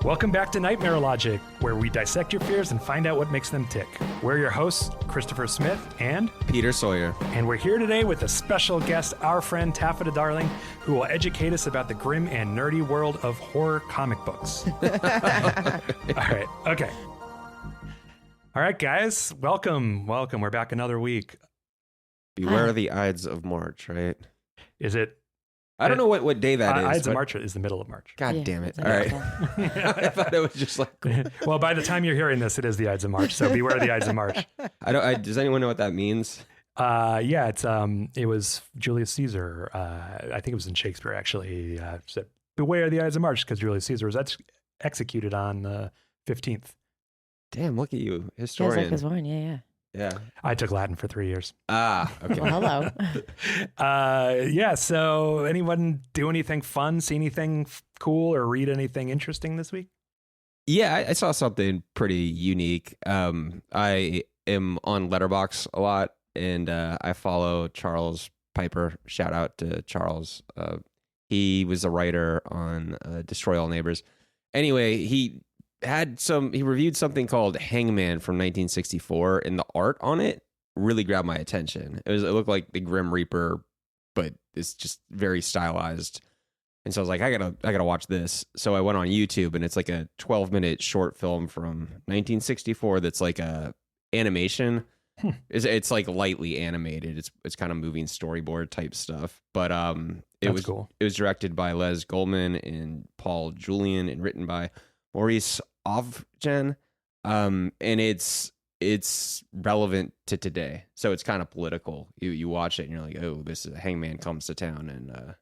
Welcome back to Nightmare Logic, where we dissect your fears and find out what makes them tick. We're your hosts, Christopher Smith and Peter Sawyer. And we're here today with a special guest, our friend Taffeta Darling, who will educate us about the grim and nerdy world of horror comic books. All right. Okay. All right, guys. Welcome. We're back another week. Beware the Ides of March, right? Is it? I don't know what day that is. Ides of March is the middle of March. God damn it. All right. I thought it was just like... Well, by the time you're hearing this, it is the Ides of March. So beware the Ides of March. Does anyone know what that means? Yeah, it was Julius Caesar. I think it was in Shakespeare, actually. Said, beware the Ides of March, because Julius Caesar was executed on the 15th. Damn, look at you, historian. Feels like yeah. Yeah. I took Latin for 3 years. Ah, okay. Well, hello. Yeah, so anyone do anything fun, see anything cool, or read anything interesting this week? Yeah, I saw something pretty unique. I am on Letterboxd a lot, and I follow Charles Piper. Shout out to Charles. He was a writer on Destroy All Neighbors. Anyway, he reviewed something called Hangman from 1964, and the art on it really grabbed my attention. It looked like the Grim Reaper, but it's just very stylized. And so I was like, I gotta watch this. So I went on YouTube, and it's like a 12-minute short film from 1964 that's like a animation. It's like lightly animated. It's kind of moving storyboard type stuff. But it was cool. It was directed by Les Goldman and Paul Julian, and written by Maurice Ovgen, and it's relevant to today, so it's kind of political. You watch it and you're like, oh, this is Hangman comes to town, and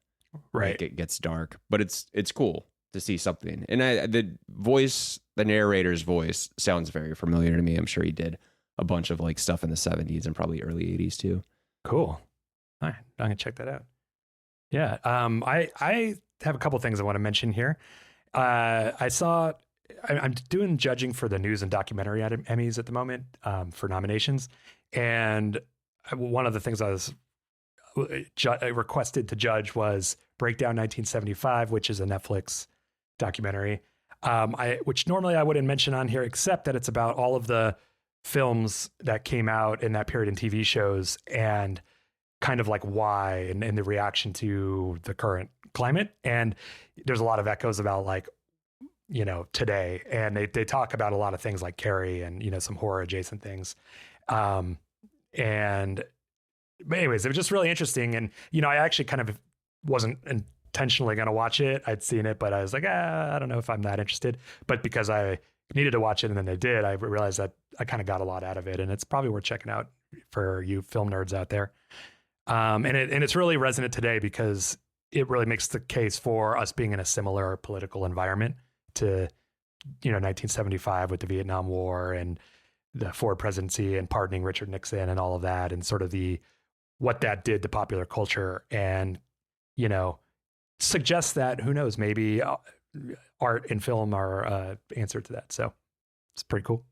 right, it gets dark, but it's cool to see something. And the narrator's voice sounds very familiar to me. I'm sure he did a bunch of like stuff in the 70s and probably early 80s too. Cool. All right, I'm gonna check that out. Yeah, I have a couple things I want to mention here. I'm doing judging for the news and documentary Emmys at the moment for nominations. And one of the things I was requested to judge was Breakdown 1975, which is a Netflix documentary, which normally I wouldn't mention on here, except that it's about all of the films that came out in that period in TV shows and kind of like why and the reaction to the current climate. And there's a lot of echoes about like, today. And they talk about a lot of things like Carrie and, some horror adjacent things. But anyways, it was just really interesting. And, I actually kind of wasn't intentionally going to watch it. I'd seen it, but I was like, I don't know if I'm that interested. But because I needed to watch it and then I did, I realized that I kind of got a lot out of it. And it's probably worth checking out for you film nerds out there. And it's really resonant today because it really makes the case for us being in a similar political environment to 1975 with the Vietnam War and the Ford presidency and pardoning Richard Nixon and all of that, and sort of what that did to popular culture, and suggests that, who knows, maybe art and film are answer to that. So it's pretty cool.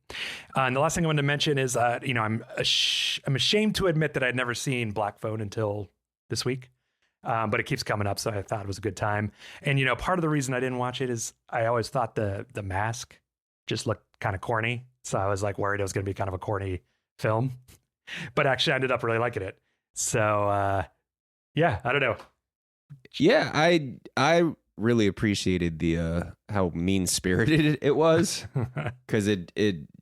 And the last thing I wanted to mention is I'm ashamed to admit that I'd never seen Black Phone until this week. But it keeps coming up, so I thought it was a good time. And, part of the reason I didn't watch it is I always thought the mask just looked kind of corny. So I was like worried it was going to be kind of a corny film. But actually I ended up really liking it. So, yeah, I don't know. Yeah, I really appreciated the how mean-spirited it was, because it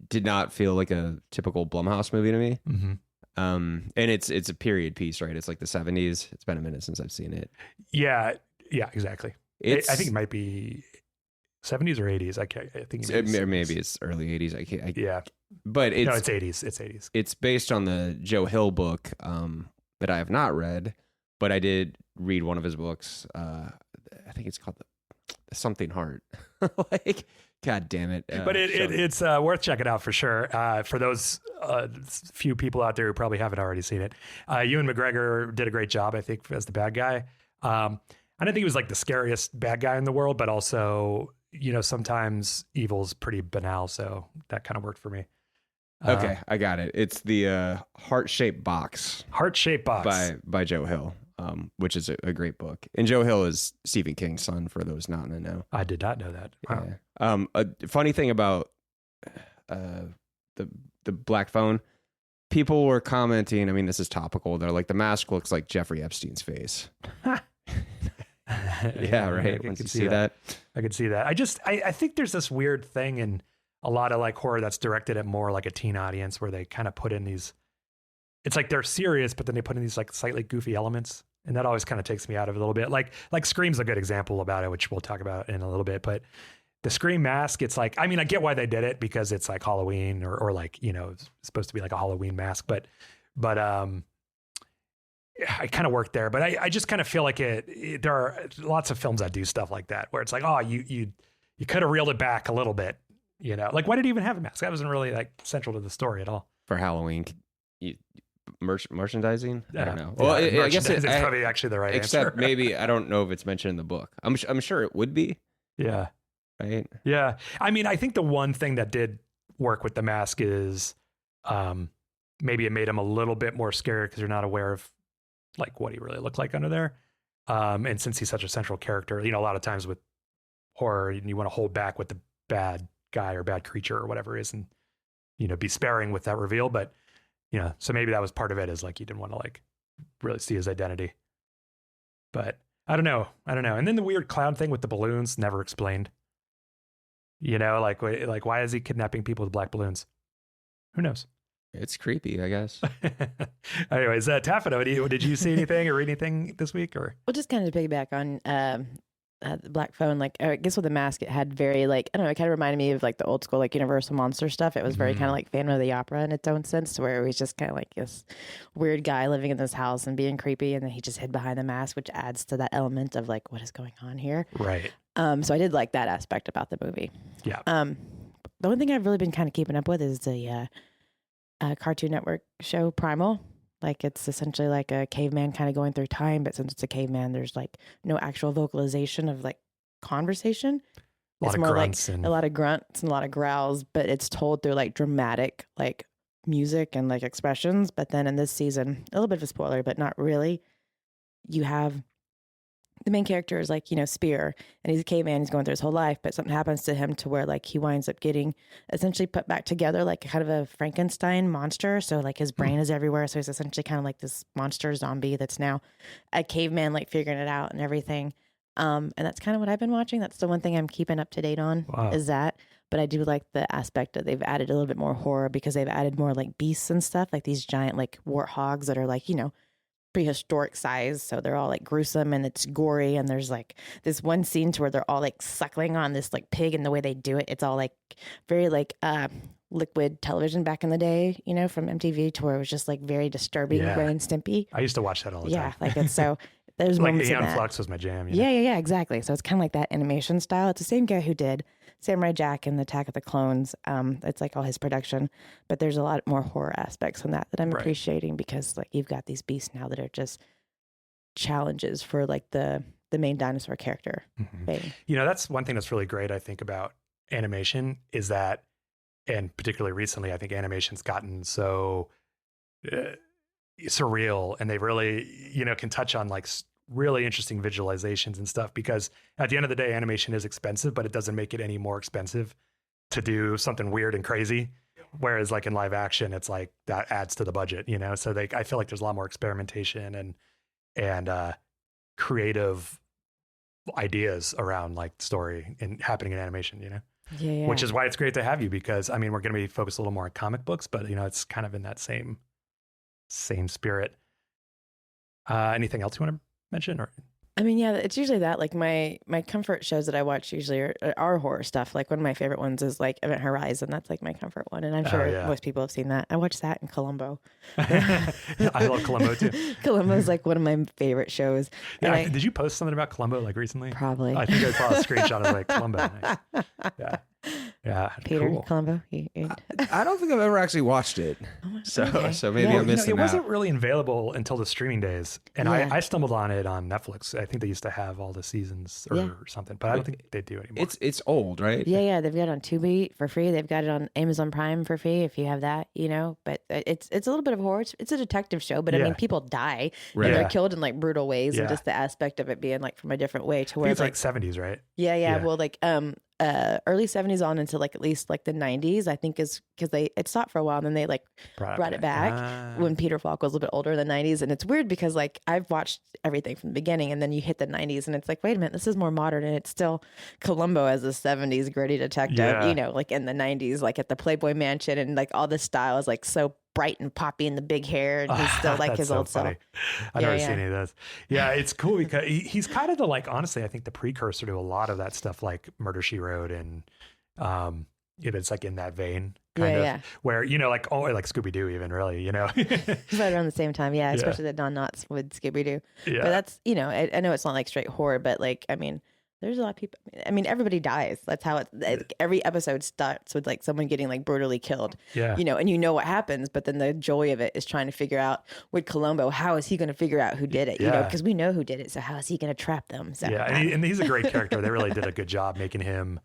did not feel like a typical Blumhouse movie to me. Mm-hmm. And it's a period piece, right? It's like the 70s. It's been a minute since I've seen it. Yeah, exactly. I think it might be 70s or 80s. I think maybe it's early 80s. Yeah, but it's 80s. It's 80s. It's based on the Joe Hill book that I have not read, but I did read one of his books. I think it's called the Something Heart. Like, God damn it. But it's worth checking out for sure. For those few people out there who probably haven't already seen it. Ewan McGregor did a great job, I think, as the bad guy. I don't think he was like the scariest bad guy in the world, but also, sometimes evil's pretty banal. So that kind of worked for me. Okay, I got it. It's the Heart-Shaped Box. Heart-Shaped Box. By Joe Hill. which is a great book. And Joe Hill is Stephen King's son, for those not in the know. I did not know that. Wow. Yeah. A funny thing about the Black Phone, people were commenting, I mean, this is topical. They're like, the mask looks like Jeffrey Epstein's face. Yeah, right. I Once could you see that. I could see that. I think there's this weird thing in a lot of like horror that's directed at more like a teen audience, where they kind of put in these, it's like they're serious, but then they put in these like slightly goofy elements. And that always kind of takes me out of it a little bit. Like Scream's a good example about it, which we'll talk about in a little bit. But the Scream mask, it's like, I mean, I get why they did it, because it's like Halloween or like, you know, it's supposed to be like a Halloween mask, but I kind of worked there, but I just kind of feel like there are lots of films that do stuff like that, where it's like, oh, you could have reeled it back a little bit, you know, like why did he even have a mask? That wasn't really like central to the story at all. For Halloween, merchandising? I don't know. Yeah, Well, I guess it's probably actually the right except answer. maybe, I don't know if it's mentioned in the book. I'm sure it would be. Yeah. Right. Yeah. I mean, I think the one thing that did work with the mask is maybe it made him a little bit more scary, because you're not aware of like what he really looked like under there. And since he's such a central character, you know, a lot of times with horror, you want to hold back with the bad guy or bad creature or whatever it is, and, you know, be sparing with that reveal. But, you know, so maybe that was part of it, is like, you didn't want to like really see his identity. But I don't know. And then the weird clown thing with the balloons, never explained. You know, like why is he kidnapping people with black balloons? Who knows? It's creepy, I guess. Anyways, Taffeta, did you see anything or read anything this week? Or Well, just kind of to piggyback on the Black Phone, like I guess with the mask, it had very like, I don't know, it kind of reminded me of like the old school like Universal Monster stuff. It was very kind of like Phantom of the Opera in its own sense, to where it was just kind of like this weird guy living in this house and being creepy, and then he just hid behind the mask, which adds to that element of like, what is going on here? right. So I did like that aspect about the movie. Yeah. The one thing I've really been kind of keeping up with is the Cartoon Network show Primal. Like, it's essentially like a caveman kind of going through time, but since it's a caveman, there's like no actual vocalization of like conversation. It's more like a lot of grunts and a lot of growls, but it's told through like dramatic like music and like expressions. But then in this season, a little bit of a spoiler, but not really, you have the main character is like, you know, Spear, and he's a caveman. He's going through his whole life, but something happens to him to where like he winds up getting essentially put back together like kind of a Frankenstein monster. So like his brain is everywhere. So he's essentially kind of like this monster zombie that's now a caveman, like figuring it out and everything. And that's kind of what I've been watching. That's the one thing I'm keeping up to date on is that. But I do like the aspect that they've added a little bit more horror, because they've added more like beasts and stuff, like these giant like warthogs that are like, you know, prehistoric size, so they're all like gruesome and it's gory, and there's like this one scene to where they're all like suckling on this like pig, and the way they do it, it's all like very like liquid television back in the day, you know, from MTV, to where it was just like very disturbing. Ren and Stimpy. I used to watch that all the time. Yeah, like it's so there's like moments Aeon in that. Flux was my jam. You know? Yeah, exactly. So it's kind of like that animation style. It's the same guy who did Samurai Jack and the Attack of the Clones. It's like all his production, but there's a lot more horror aspects in that I'm appreciating, because like you've got these beasts now that are just challenges for like the main dinosaur character. You know, that's one thing that's really great, I think, about animation is that, and particularly recently, I think animation's gotten so surreal, and they really, you know, can touch on like really interesting visualizations and stuff, because at the end of the day, animation is expensive, but it doesn't make it any more expensive to do something weird and crazy. Whereas like in live action, it's like that adds to the budget, you know? So I feel like there's a lot more experimentation and creative ideas around like story and happening in animation, you know? Yeah. Which is why it's great to have you, because I mean, we're going to be focused a little more on comic books, but you know, it's kind of in that same spirit. Anything else you want to mention? Or I mean, yeah, it's usually that. Like my comfort shows that I watch usually are horror stuff. Like one of my favorite ones is like Event Horizon. That's like my comfort one, and I'm sure most people have seen that. I watched that in Columbo. I love Columbo too. Columbo is like one of my favorite shows. Yeah, did you post something about Columbo like recently? Probably. I think I saw a screenshot of like Columbo. Nice. Yeah. Peter cool. Columbo. I don't think I've ever actually watched it. Oh So Okay. so maybe Yeah. I'm missing it wasn't out. really available until the streaming days, and Yeah. I stumbled on it on Netflix. I think they used to have all the seasons or Yeah. something, but I don't think they do anymore. It's old, right? Yeah, they've got it on Tubi for free. They've got it on Amazon Prime for free if you have that, you know. But it's a little bit of horror. It's a detective show, but I Yeah. mean, people die Right. and Yeah. they're killed in like brutal ways, Yeah. and just the aspect of it being like from a different way to I where think it's like like 70s, right? yeah, Yeah. well, like early 70s on into like at least like the 90s, I think is because it stopped for a while and then they like brought it back when Peter Falk was a little bit older in the 90s. And it's weird because like I've watched everything from the beginning and then you hit the 90s and it's like, wait a minute, this is more modern and it's still Columbo as a 70s gritty detective, Yeah. you know, like in the 90s, like at the Playboy Mansion, and like all this style is like so bright and poppy and the big hair, and he's still like That's his so old funny. self. I've Yeah, never yeah. seen any of those. Yeah, it's cool because he's kind of the like, honestly, I think the precursor to a lot of that stuff like Murder, She Wrote, and it's like in that vein kind Yeah, of yeah. where, you know, like, oh, like Scooby-Doo even really, you know? Right around the same time, yeah, Yeah. especially the Don Knotts with Scooby Doo. Yeah. But that's, you know, I know it's not like straight horror, but like, I mean, there's a lot of people. I mean, everybody dies. That's how every episode starts with like someone getting like brutally killed, Yeah. you know, and you know what happens. But then the joy of it is trying to figure out with Columbo, how is he going to figure out who did it? You know, Yeah. because we know who did it. So how is he going to trap them? So, Yeah, and he's a great character. They really did a good job making him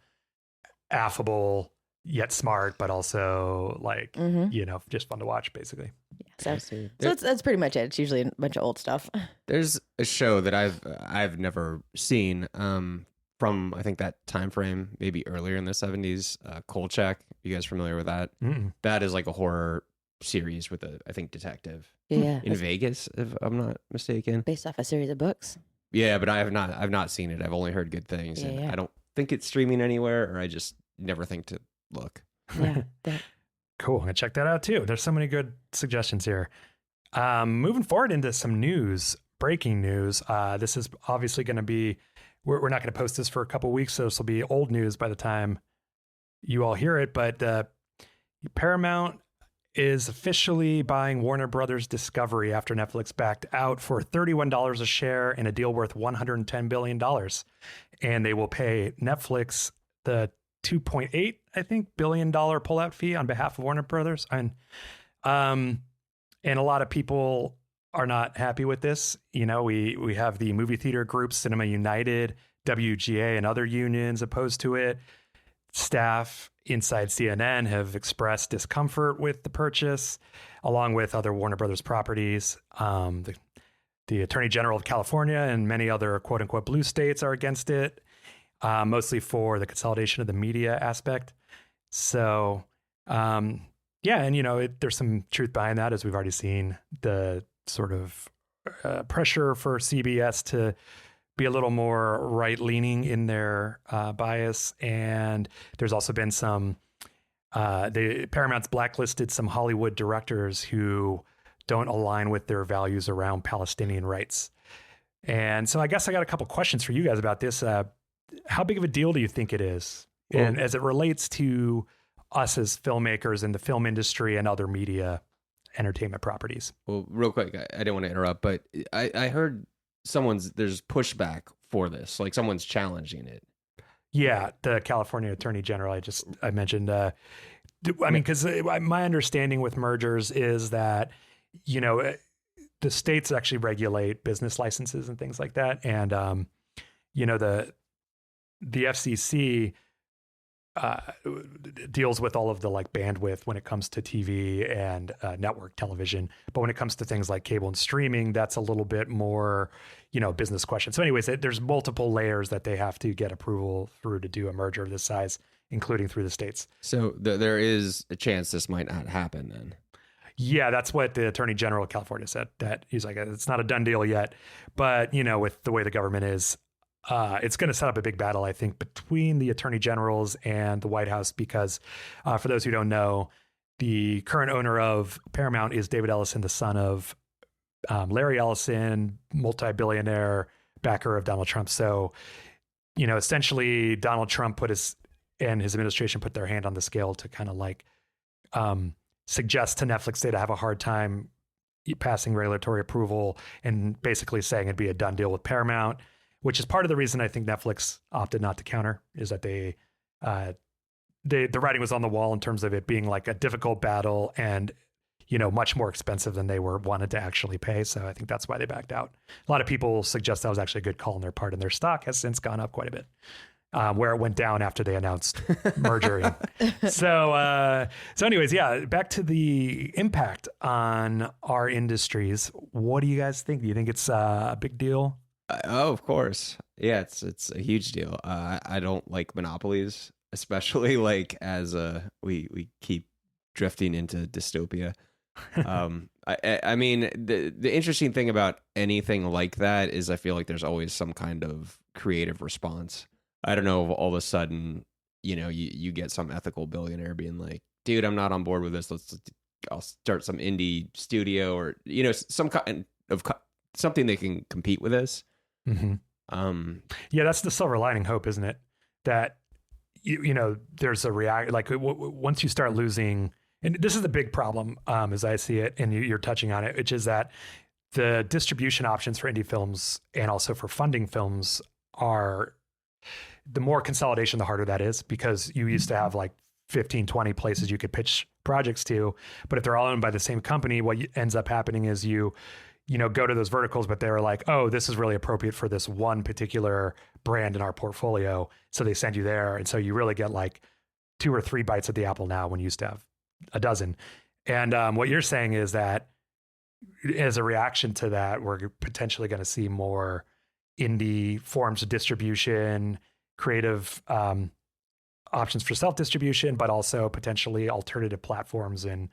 affable yet smart, but also like, you know, just fun to watch basically. so that's pretty much it. It's usually a bunch of old stuff. There's a show that I've never seen from I think that time frame, maybe earlier in the 70s. Kolchak, you guys familiar with that? Mm-mm. That is like a horror series with a I think detective Yeah, in Vegas, if I'm not mistaken. based off a series of books. Yeah, but I've not seen it. I've only heard good things, and Yeah. I don't think it's streaming anywhere, or I just never think to look. Yeah, Cool. I'm gonna check that out too. There's so many good suggestions here. Moving forward into some news, breaking news. This is obviously going to be, we're not going to post this for a couple weeks, so this will be old news by the time you all hear it. But Paramount is officially buying Warner Brothers Discovery after Netflix backed out for $31 a share in a deal worth $110 billion. And they will pay Netflix the $2.8, I think, billion pullout fee on behalf of Warner Brothers. And a lot of people are not happy with this. You know, we have the movie theater group, Cinema United, WGA, and other unions opposed to it. Staff inside CNN have expressed discomfort with the purchase, along with other Warner Brothers properties. The Attorney General of California and many other quote unquote blue states are against it, mostly for the consolidation of the media aspect. So, yeah, and you know, there's some truth behind that, as we've already seen the sort of pressure for CBS to be a little more right-leaning in their bias, and there's also been some. Paramount's blacklisted some Hollywood directors who don't align with their values around Palestinian rights. And so, I guess I got a couple questions for you guys about this. How big of a deal do you think it is, and as it relates to us as filmmakers in the film industry and other media entertainment properties? Well, real quick, I didn't want to interrupt, but I heard there's pushback for this, like someone's challenging it. Yeah, the California Attorney General I mentioned. I mean, because my understanding with mergers is that, you know, the states actually regulate business licenses and things like that, and you know, the FCC deals with all of the like bandwidth when it comes to TV and network television. But when it comes to things like cable and streaming, that's a little bit more, you know, business question. So anyways, there's multiple layers that they have to get approval through to do a merger of this size, including through the states. So there is a chance this might not happen then. Yeah, that's what the Attorney General of California said, that he's like, it's not a done deal yet. But, you know, with the way the government is, it's going to set up a big battle, I think, between the attorney generals and the White House, because for those who don't know, the current owner of Paramount is David Ellison, the son of Larry Ellison, multi-billionaire backer of Donald Trump. So, you know, essentially Donald Trump and his administration put their hand on the scale to kind of like suggest to Netflix they'd have a hard time passing regulatory approval and basically saying it'd be a done deal with Paramount, which is part of the reason I think Netflix opted not to counter, is that the writing was on the wall in terms of it being like a difficult battle. And, much more expensive than they wanted to actually pay. So I think that's why they backed out. A lot of people suggest that was actually a good call on their part, and their stock has since gone up quite a bit. Where it went down after they announced mergering. So anyways, yeah, back to the impact on our industries. What do you guys think? Do you think it's a big deal? Oh, of course. Yeah, it's a huge deal. I don't like monopolies, especially like as we keep drifting into dystopia. I mean, the interesting thing about anything like that is I feel like there's always some kind of creative response. I don't know, all of a sudden, you get some ethical billionaire being like, dude, I'm not on board with this. I'll start some indie studio or, some kind of something that can compete with this. Mm-hmm. Yeah, that's the silver lining hope, isn't it? That, there's a like once you start losing, and this is the big problem as I see it, and you're touching on it, which is that the distribution options for indie films and also for funding films are, the more consolidation, the harder that is, because you used to have like 15, 20 places you could pitch projects to. But if they're all owned by the same company, what ends up happening is you go to those verticals, but they're like, oh, this is really appropriate for this one particular brand in our portfolio. So they send you there. And so you really get like 2 or 3 bites at the apple now when you used to have a dozen. And what you're saying is that as a reaction to that, we're potentially going to see more indie forms of distribution, creative options for self-distribution, but also potentially alternative platforms and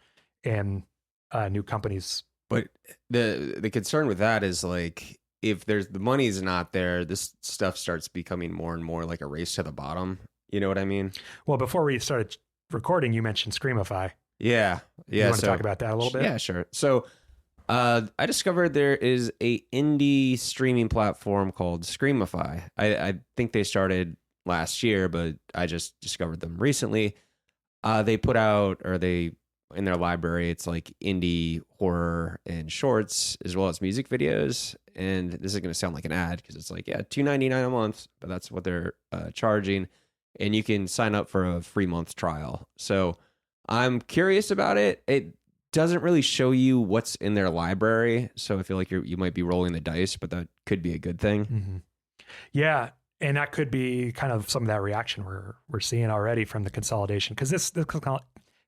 new companies. But the concern with that is like, if the money's not there, this stuff starts becoming more and more like a race to the bottom. You know what I mean? Well, before we started recording, you mentioned Screamify. Yeah. You want to talk about that a little bit? Yeah, sure. So I discovered there is a indie streaming platform called Screamify. I think they started last year, but I just discovered them recently. They put out, or they, in their library, it's like indie horror and shorts, as well as music videos. And this is going to sound like an ad because it's like, yeah, $2.99 a month, but that's what they're charging. And you can sign up for a free month trial. So I'm curious about it. It doesn't really show you what's in their library. So I feel like you might be rolling the dice, but that could be a good thing. Mm-hmm. Yeah. And that could be kind of some of that reaction we're seeing already from the consolidation, because this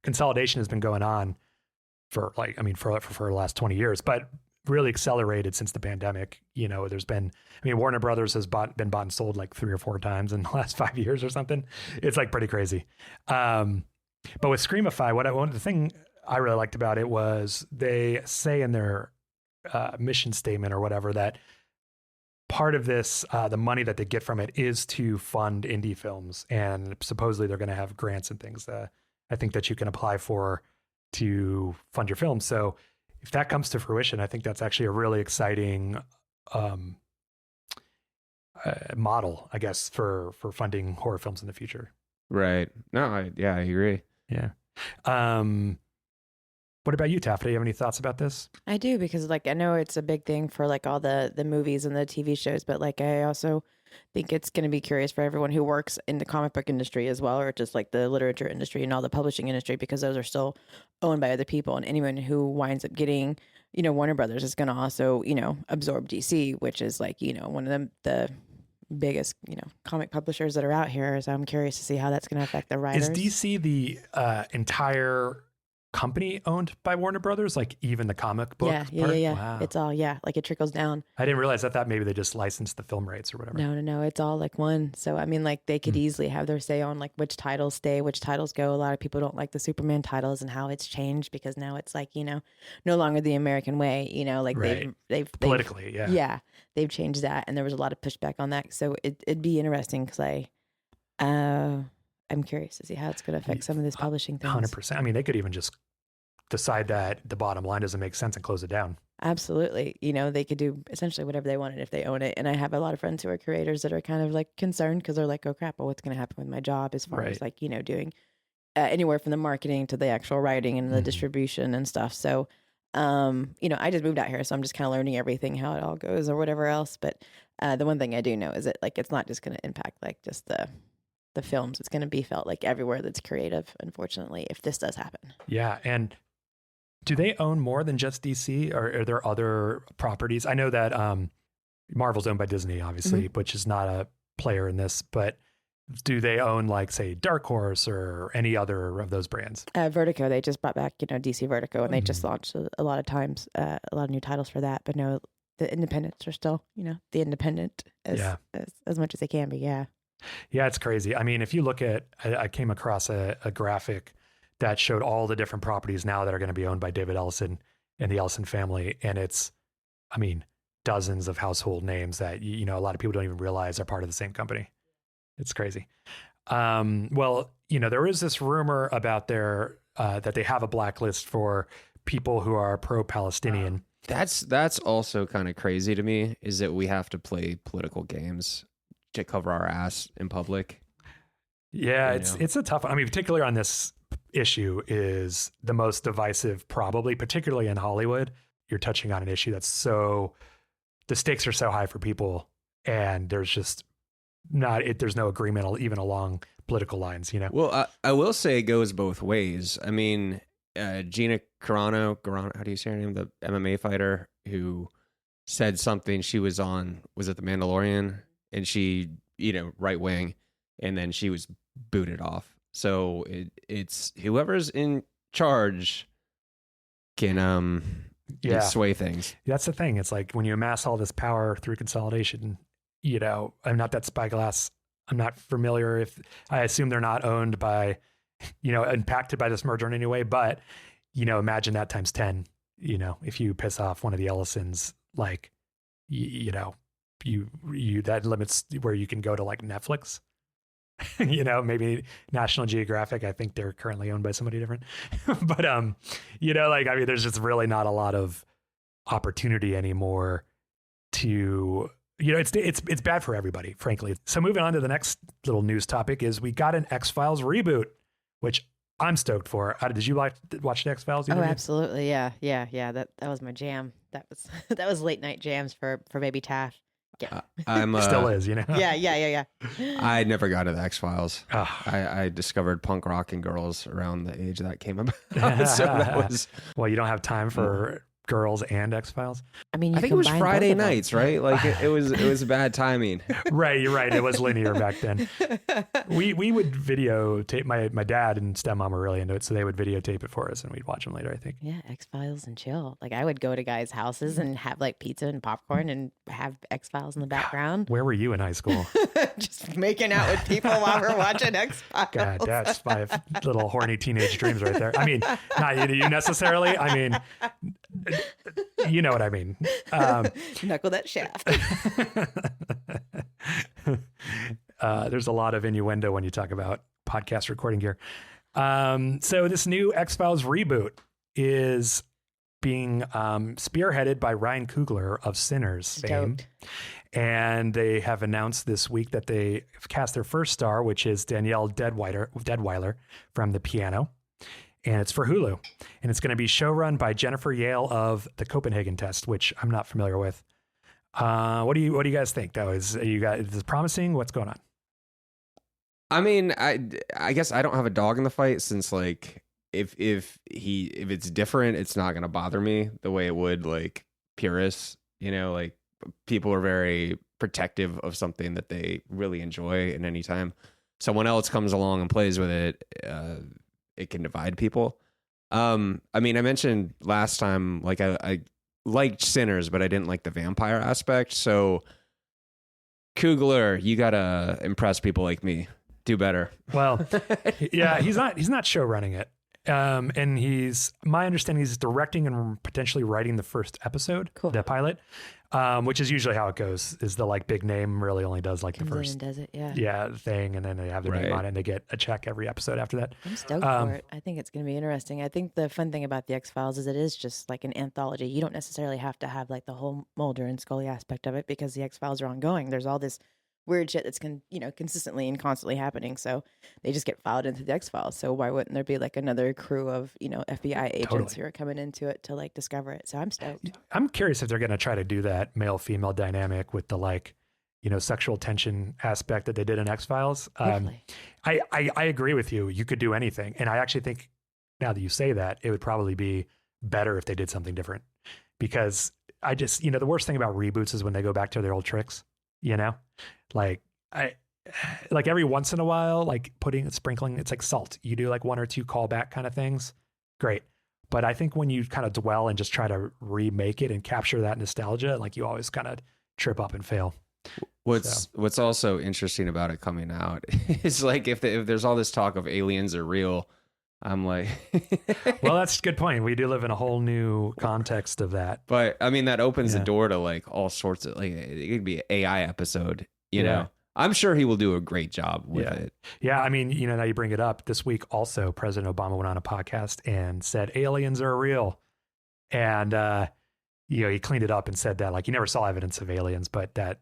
consolidation has been going on for for the last 20 years, but really accelerated since the pandemic. There's been, Warner Brothers has been bought and sold like 3 or 4 times in the last 5 years or something. It's like pretty crazy. But with Screamify, the thing I really liked about it was they say in their mission statement or whatever that part of this, the money that they get from it is to fund indie films, and supposedly they're going to have grants and things I think that you can apply for to fund your film. So if that comes to fruition, I think that's actually a really exciting model, I guess, for funding horror films in the future. Right. No, I agree. Yeah. What about you, Taffeta? Do you have any thoughts about this? I do, because like I know it's a big thing for like all the movies and the TV shows, but like I also think it's going to be curious for everyone who works in the comic book industry as well, or just like the literature industry and all the publishing industry, because those are still owned by other people. And anyone who winds up getting, Warner Brothers is going to also, absorb DC, which is like, one of the biggest, comic publishers that are out here. So I'm curious to see how that's going to affect the writers. Is DC the entire company owned by Warner Brothers, like even the comic book part? Yeah. Wow. It's all, like it trickles down. I didn't realize. I thought maybe they just licensed the film rights or whatever. No, it's all like one. So like they could easily have their say on like which titles stay, which titles go. A lot of people don't like the Superman titles and how it's changed, because now it's like, no longer the American way, like right. they've politically, they've changed that, and there was a lot of pushback on that. So it'd be interesting, because I'm curious to see how it's going to affect some of this publishing things. 100%. They could even just decide that the bottom line doesn't make sense and close it down. Absolutely. They could do essentially whatever they wanted if they own it. And I have a lot of friends who are creators that are kind of like concerned, because they're like, oh crap, well, what's going to happen with my job as far as like, doing anywhere from the marketing to the actual writing and the distribution and stuff. So, I just moved out here, so I'm just kind of learning everything, how it all goes or whatever else. But the one thing I do know is that like, it's not just going to impact like just the films. It's going to be felt like everywhere that's creative, unfortunately, if this does happen. Yeah. And Do they own more than just DC, or are there other properties? I know that Marvel's owned by Disney, obviously, which is not a player in this, but do they own, like, say, Dark Horse or any other of those brands? Vertigo, they just brought back, DC Vertigo, and they just launched a lot of times, a lot of new titles for that. But no, the independents are still, the independent as much as they can be. Yeah. Yeah, it's crazy. I mean, if you look at, I came across a graphic that showed all the different properties now that are going to be owned by David Ellison and the Ellison family. And it's, I mean, dozens of household names that, a lot of people don't even realize are part of the same company. It's crazy. Well, there is this rumor about that they have a blacklist for people who are pro-Palestinian. That's also kind of crazy to me, is that we have to play political games to cover our ass in public. Yeah, it's a tough one. I mean, particularly on this issue is the most divisive, probably, particularly in Hollywood. You're touching on an issue that's the stakes are so high for people, and there's just there's no agreement even along political lines, Well, I will say it goes both ways. I mean, Gina Carano, how do you say her name? The MMA fighter who said something. She was it The Mandalorian? And she, right wing, and then she was booted off. So it's whoever's in charge can sway things. That's the thing. It's like when you amass all this power through consolidation, I'm not that spyglass. I'm not familiar I assume they're not owned by, impacted by this merger in any way, but, imagine that times 10, if you piss off one of the Ellisons, like, that limits where you can go to, like, Netflix, maybe National Geographic. I think they're currently owned by somebody different, but, there's just really not a lot of opportunity anymore to, it's bad for everybody, frankly. So moving on to the next little news topic is we got an X-Files reboot, which I'm stoked for. Did you watch the X-Files? Oh, absolutely. Yeah. That was my jam. That was late night jams for baby Taff. Yeah. I'm still is, Yeah. I never got to the X-Files. I discovered punk rock and girls around the age that came about. So that was... Well, you don't have time for girls and X-Files? I mean, I think it was Friday nights, right? Like it was bad timing. Right, you're right. It was linear back then. We would videotape. My dad and stepmom were really into it, so they would videotape it for us, and we'd watch them later, I think. Yeah, X-Files and chill. Like I would go to guys' houses and have like pizza and popcorn and have X-Files in the background. Where were you in high school? Just making out with people while we're watching X-Files. God, that's 5 little horny teenage dreams right there. I mean, not you necessarily. I mean, you know what I mean. Knuckle that shaft. There's a lot of innuendo when you talk about podcast recording gear. So this new X-Files reboot is being spearheaded by Ryan Coogler of Sinners fame. And they have announced this week that they have cast their first star, which is Danielle Deadweiler from The Piano. And it's for Hulu. And it's going to be showrun by Jennifer Yale of The Copenhagen Test, which I'm not familiar with. What do you guys think, though? Is this promising? What's going on? I mean, I guess I don't have a dog in the fight, since like if it's different, it's not going to bother me the way it would like purists. Like people are very protective of something that they really enjoy, and anytime someone else comes along and plays with it, it can divide people. I mean, I mentioned last time, like I liked Sinners, but I didn't like the vampire aspect. So Coogler, you gotta impress people like me. Do better. Well, yeah, he's not show running it. And my understanding, he's directing and potentially writing the first episode, the pilot, which is usually how it goes. Is the like big name really only does like the first, does it, thing, and then they have their name on it, and they get a check every episode after that. I'm stoked for it. I think it's going to be interesting. I think the fun thing about the X-Files is it is just like an anthology. You don't necessarily have to have like the whole Mulder and Scully aspect of it, because the X-Files are ongoing. There's all this weird shit that's consistently and constantly happening. So they just get filed into the X-Files. So why wouldn't there be like another crew of, FBI agents who are coming into it to like discover it? So I'm stoked. I'm curious if they're going to try to do that male-female dynamic with the like, sexual tension aspect that they did in X-Files. I agree with you. You could do anything. And I actually think, now that you say that, it would probably be better if they did something different, because I just, the worst thing about reboots is when they go back to their old tricks, like like every once in a while, like sprinkling, it's like salt. You do like one or two callback kind of things. Great. But I think when you kind of dwell and just try to remake it and capture that nostalgia, like you always kind of trip up and fail. What's also interesting about it coming out is like if there's all this talk of aliens are real, I'm like, well, that's a good point. We do live in a whole new context of that. But I mean, that opens the door to like all sorts of, like, it could be an AI episode, you know. I'm sure he will do a great job with it. Yeah, I mean, now you bring it up. This week also, President Obama went on a podcast and said aliens are real. And, he cleaned it up and said that, like, he never saw evidence of aliens, but that,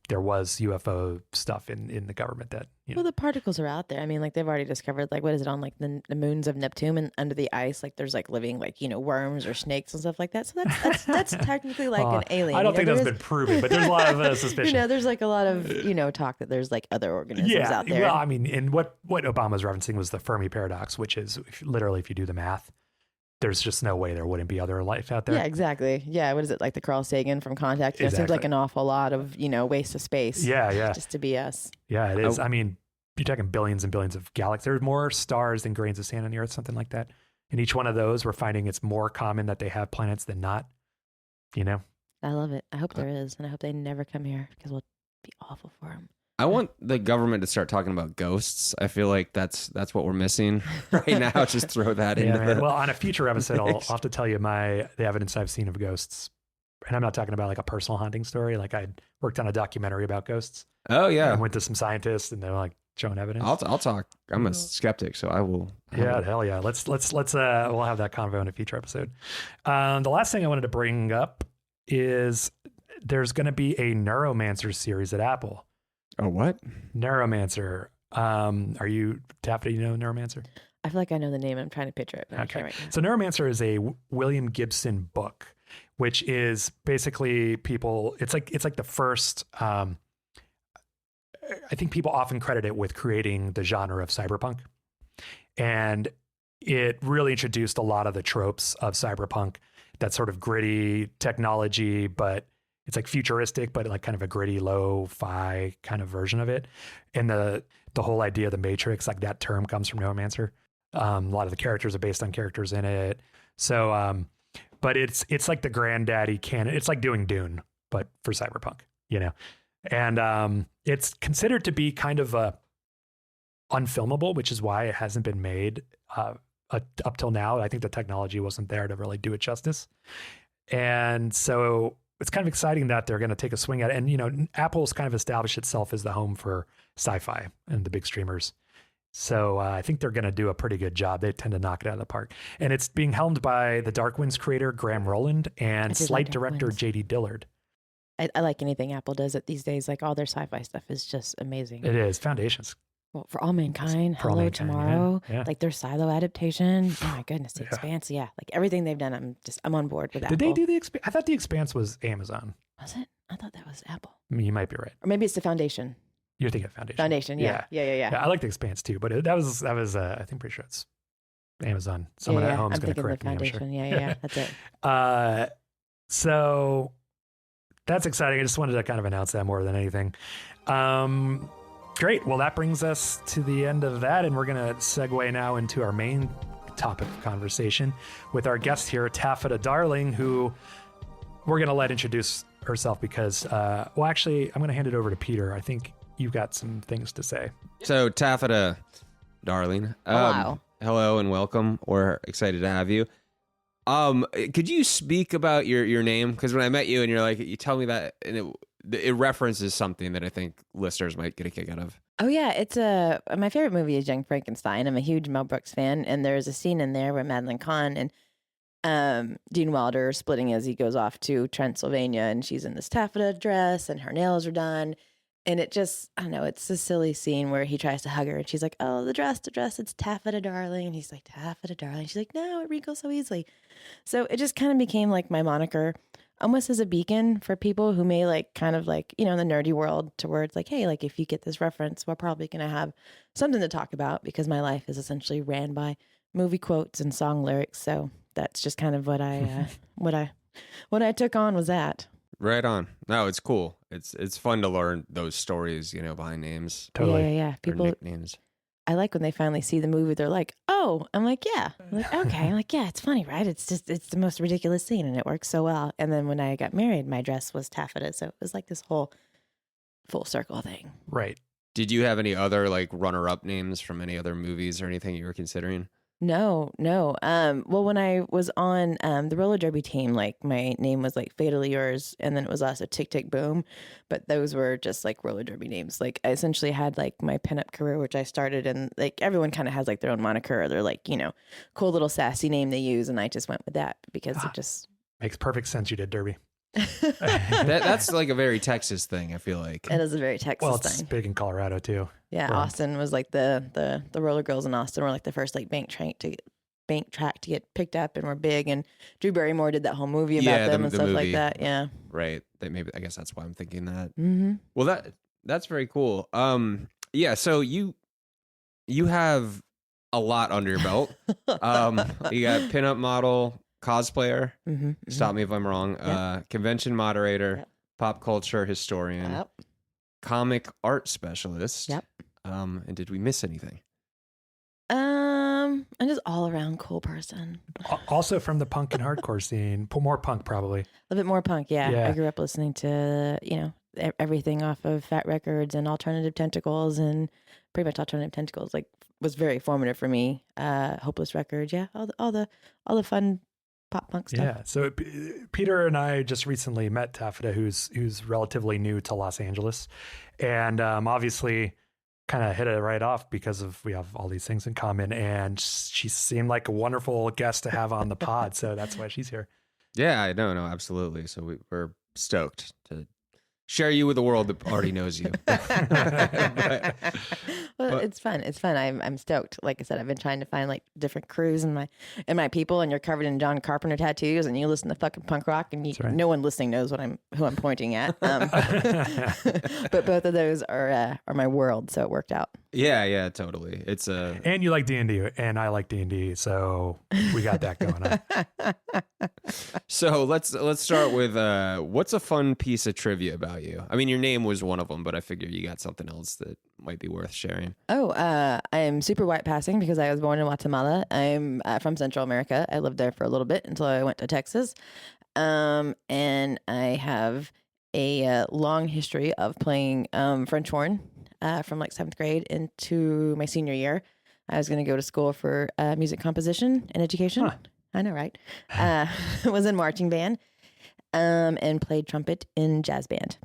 there was UFO stuff in the government that, Well, the particles are out there. I mean, like, they've already discovered, like, what is it on, like, the moons of Neptune and under the ice? Like, there's, like, living, like, worms or snakes and stuff like that. So that's technically like an alien. I don't think that's been proven, but there's a lot of suspicion. There's, like, a lot of, talk that there's, like, other organisms out there. Well, I mean, and what Obama's referencing was the Fermi paradox, which is literally, if you do the math, there's just no way there wouldn't be other life out there. Yeah, exactly. Yeah, what is it, like the Carl Sagan from Contact? It seems like an awful lot of, waste of space. Yeah. Just to be us. Yeah, it is. I mean, you're talking billions and billions of galaxies. There's more stars than grains of sand on the Earth, something like that. And each one of those, we're finding it's more common that they have planets than not, I love it. I hope there is. And I hope they never come here because we'll be awful for them. I want the government to start talking about ghosts. I feel like that's what we're missing right now. Just throw that in. Well, on a future episode, I'll have to tell you the evidence I've seen of ghosts. And I'm not talking about like a personal haunting story. Like I worked on a documentary about ghosts. Oh yeah. I went to some scientists and they were like showing evidence. I'll talk. I'm a skeptic, so I will. Hell yeah. Let's we'll have that convo in a future episode. The last thing I wanted to bring up is there's going to be a Neuromancer series at Apple. Oh, what? Neuromancer. Are you, Taffeta, Neuromancer? I feel like I know the name. I'm trying to picture it. Okay. Right, so Neuromancer is a William Gibson book, which is basically it's like the first, I think people often credit it with creating the genre of cyberpunk. And it really introduced a lot of the tropes of cyberpunk, that sort of gritty technology, but it's like futuristic, but like kind of a gritty lo-fi kind of version of it. And the whole idea of the Matrix, like that term comes from Neuromancer. A lot of the characters are based on characters in it. So, but it's like the granddaddy canon. It's like doing Dune, but for cyberpunk, and it's considered to be kind of unfilmable, which is why it hasn't been made up till now. I think the technology wasn't there to really do it justice. And so it's kind of exciting that they're going to take a swing at it. And, Apple's kind of established itself as the home for sci-fi and the big streamers. So I think they're going to do a pretty good job. They tend to knock it out of the park. And it's being helmed by the Dark Winds creator, Graham Rowland, and Slight director, J.D. Dillard. I like anything Apple does it these days. Like all their sci-fi stuff is just amazing. It is. Foundations. Well, For All Mankind, Hello Tomorrow, like their Silo adaptation. Oh my goodness, The Expanse. Yeah, like everything they've done, I'm on board with Apple. Did they do the Expanse? I thought the Expanse was Amazon. Was it? I thought that was Apple. You might be right. Or maybe it's the Foundation. You're thinking of Foundation. Foundation, yeah. I like the Expanse too, but that was I think pretty sure it's Amazon. Someone at home is going to correct me. I'm sure. Yeah, that's it. So that's exciting. I just wanted to kind of announce that more than anything. Great. Well, that brings us to the end of that, and we're going to segue now into our main topic of conversation with our guest here, Taffeta Darling, who we're going to let introduce herself because, actually, I'm going to hand it over to Peter. I think you've got some things to say. So, Taffeta Darling. Hello and welcome. We're excited to have you. Could you speak about your name? Because when I met you and you tell me that, and it references something that I think listeners might get a kick out of. Oh yeah, it's my favorite movie is Young Frankenstein. I'm a huge Mel Brooks fan, and there's a scene in there where Madeline Kahn and Gene Wilder are splitting as he goes off to Transylvania, and she's in this taffeta dress, and her nails are done, and it just, I don't know, it's a silly scene where he tries to hug her, and she's like, "Oh, the dress, it's Taffeta Darling," and he's like, "Taffeta Darling." She's like, "No, it wrinkles so easily." So it just kind of became like my moniker, almost as a beacon for people who may in the nerdy world, to where it's like, hey, like if you get this reference, we're probably going to have something to talk about because my life is essentially ran by movie quotes and song lyrics. So that's just kind of what I what I took on was that. Right on. No, it's cool. It's fun to learn those stories, behind names. Totally. Yeah. Or People, nicknames. I like when they finally see the movie. They're like, "Oh," I'm like, "Yeah." I'm like, okay. I'm like, "Yeah, it's funny, right? It's the most ridiculous scene, and it works so well." And then when I got married, my dress was taffeta, so it was like this whole full circle thing. Right. Did you have any other like runner-up names from any other movies or anything you were considering? No. Well, when I was on the roller derby team, like my name was like Fatally Yours, and then it was also Tick Tick Boom, but those were just like roller derby names. Like I essentially had like my pinup career, which I started, and like everyone kind of has like their own moniker or their like cool little sassy name they use, and I just went with that because it just makes perfect sense. You did derby. That's like a very Texas thing, I feel like. It is a very Texas Well, it's thing. big in Colorado too. Yeah, Right. Austin was like the roller girls in Austin were like the first like bank track to get picked up and were big, and Drew Barrymore did that whole movie about them and stuff like that. Yeah. Right. I guess that's why I'm thinking that. Mm-hmm. Well, that's very cool. Yeah. So you have a lot under your belt. You got pinup model, cosplayer. Mm-hmm. Stop me if I'm wrong. Yep. Convention moderator, Yep. pop culture historian, Yep. comic art specialist. Yep. And did we miss anything? I'm just all around cool person. Also from the punk and hardcore scene, more punk probably. A little bit more punk, yeah. Yeah. I grew up listening to, everything off of Fat Records and Alternative Tentacles, and pretty much Alternative Tentacles like was very formative for me. Hopeless Records, yeah, all the fun pop punk stuff. Yeah. So Peter and I just recently met Taffeta, who's relatively new to Los Angeles, and obviously kind of hit it right off because we have all these things in common, and she seemed like a wonderful guest to have on the pod. So that's why she's here. Yeah, no, absolutely. So we're stoked to share you with the world that already knows you. Well, it's fun. I'm stoked. Like I said, I've been trying to find like different crews in my people, and you're covered in John Carpenter tattoos, and you listen to fucking punk rock, and right. no one listening knows who I'm pointing at. But both of those are my world, so it worked out. Yeah, totally. It's and you like D&D, and I like D&D, so we got that going on. So let's start with what's a fun piece of trivia about you? I mean, your name was one of them, but I figure you got something else that might be worth sharing. I'm super white passing because I was born in Guatemala. I'm from Central America. I lived there for a little bit until I went to Texas. And I have a long history of playing French horn from like 7th grade into my senior year. I was going to go to school for music composition and education. Huh. I know, right? Was in marching band and played trumpet in jazz band.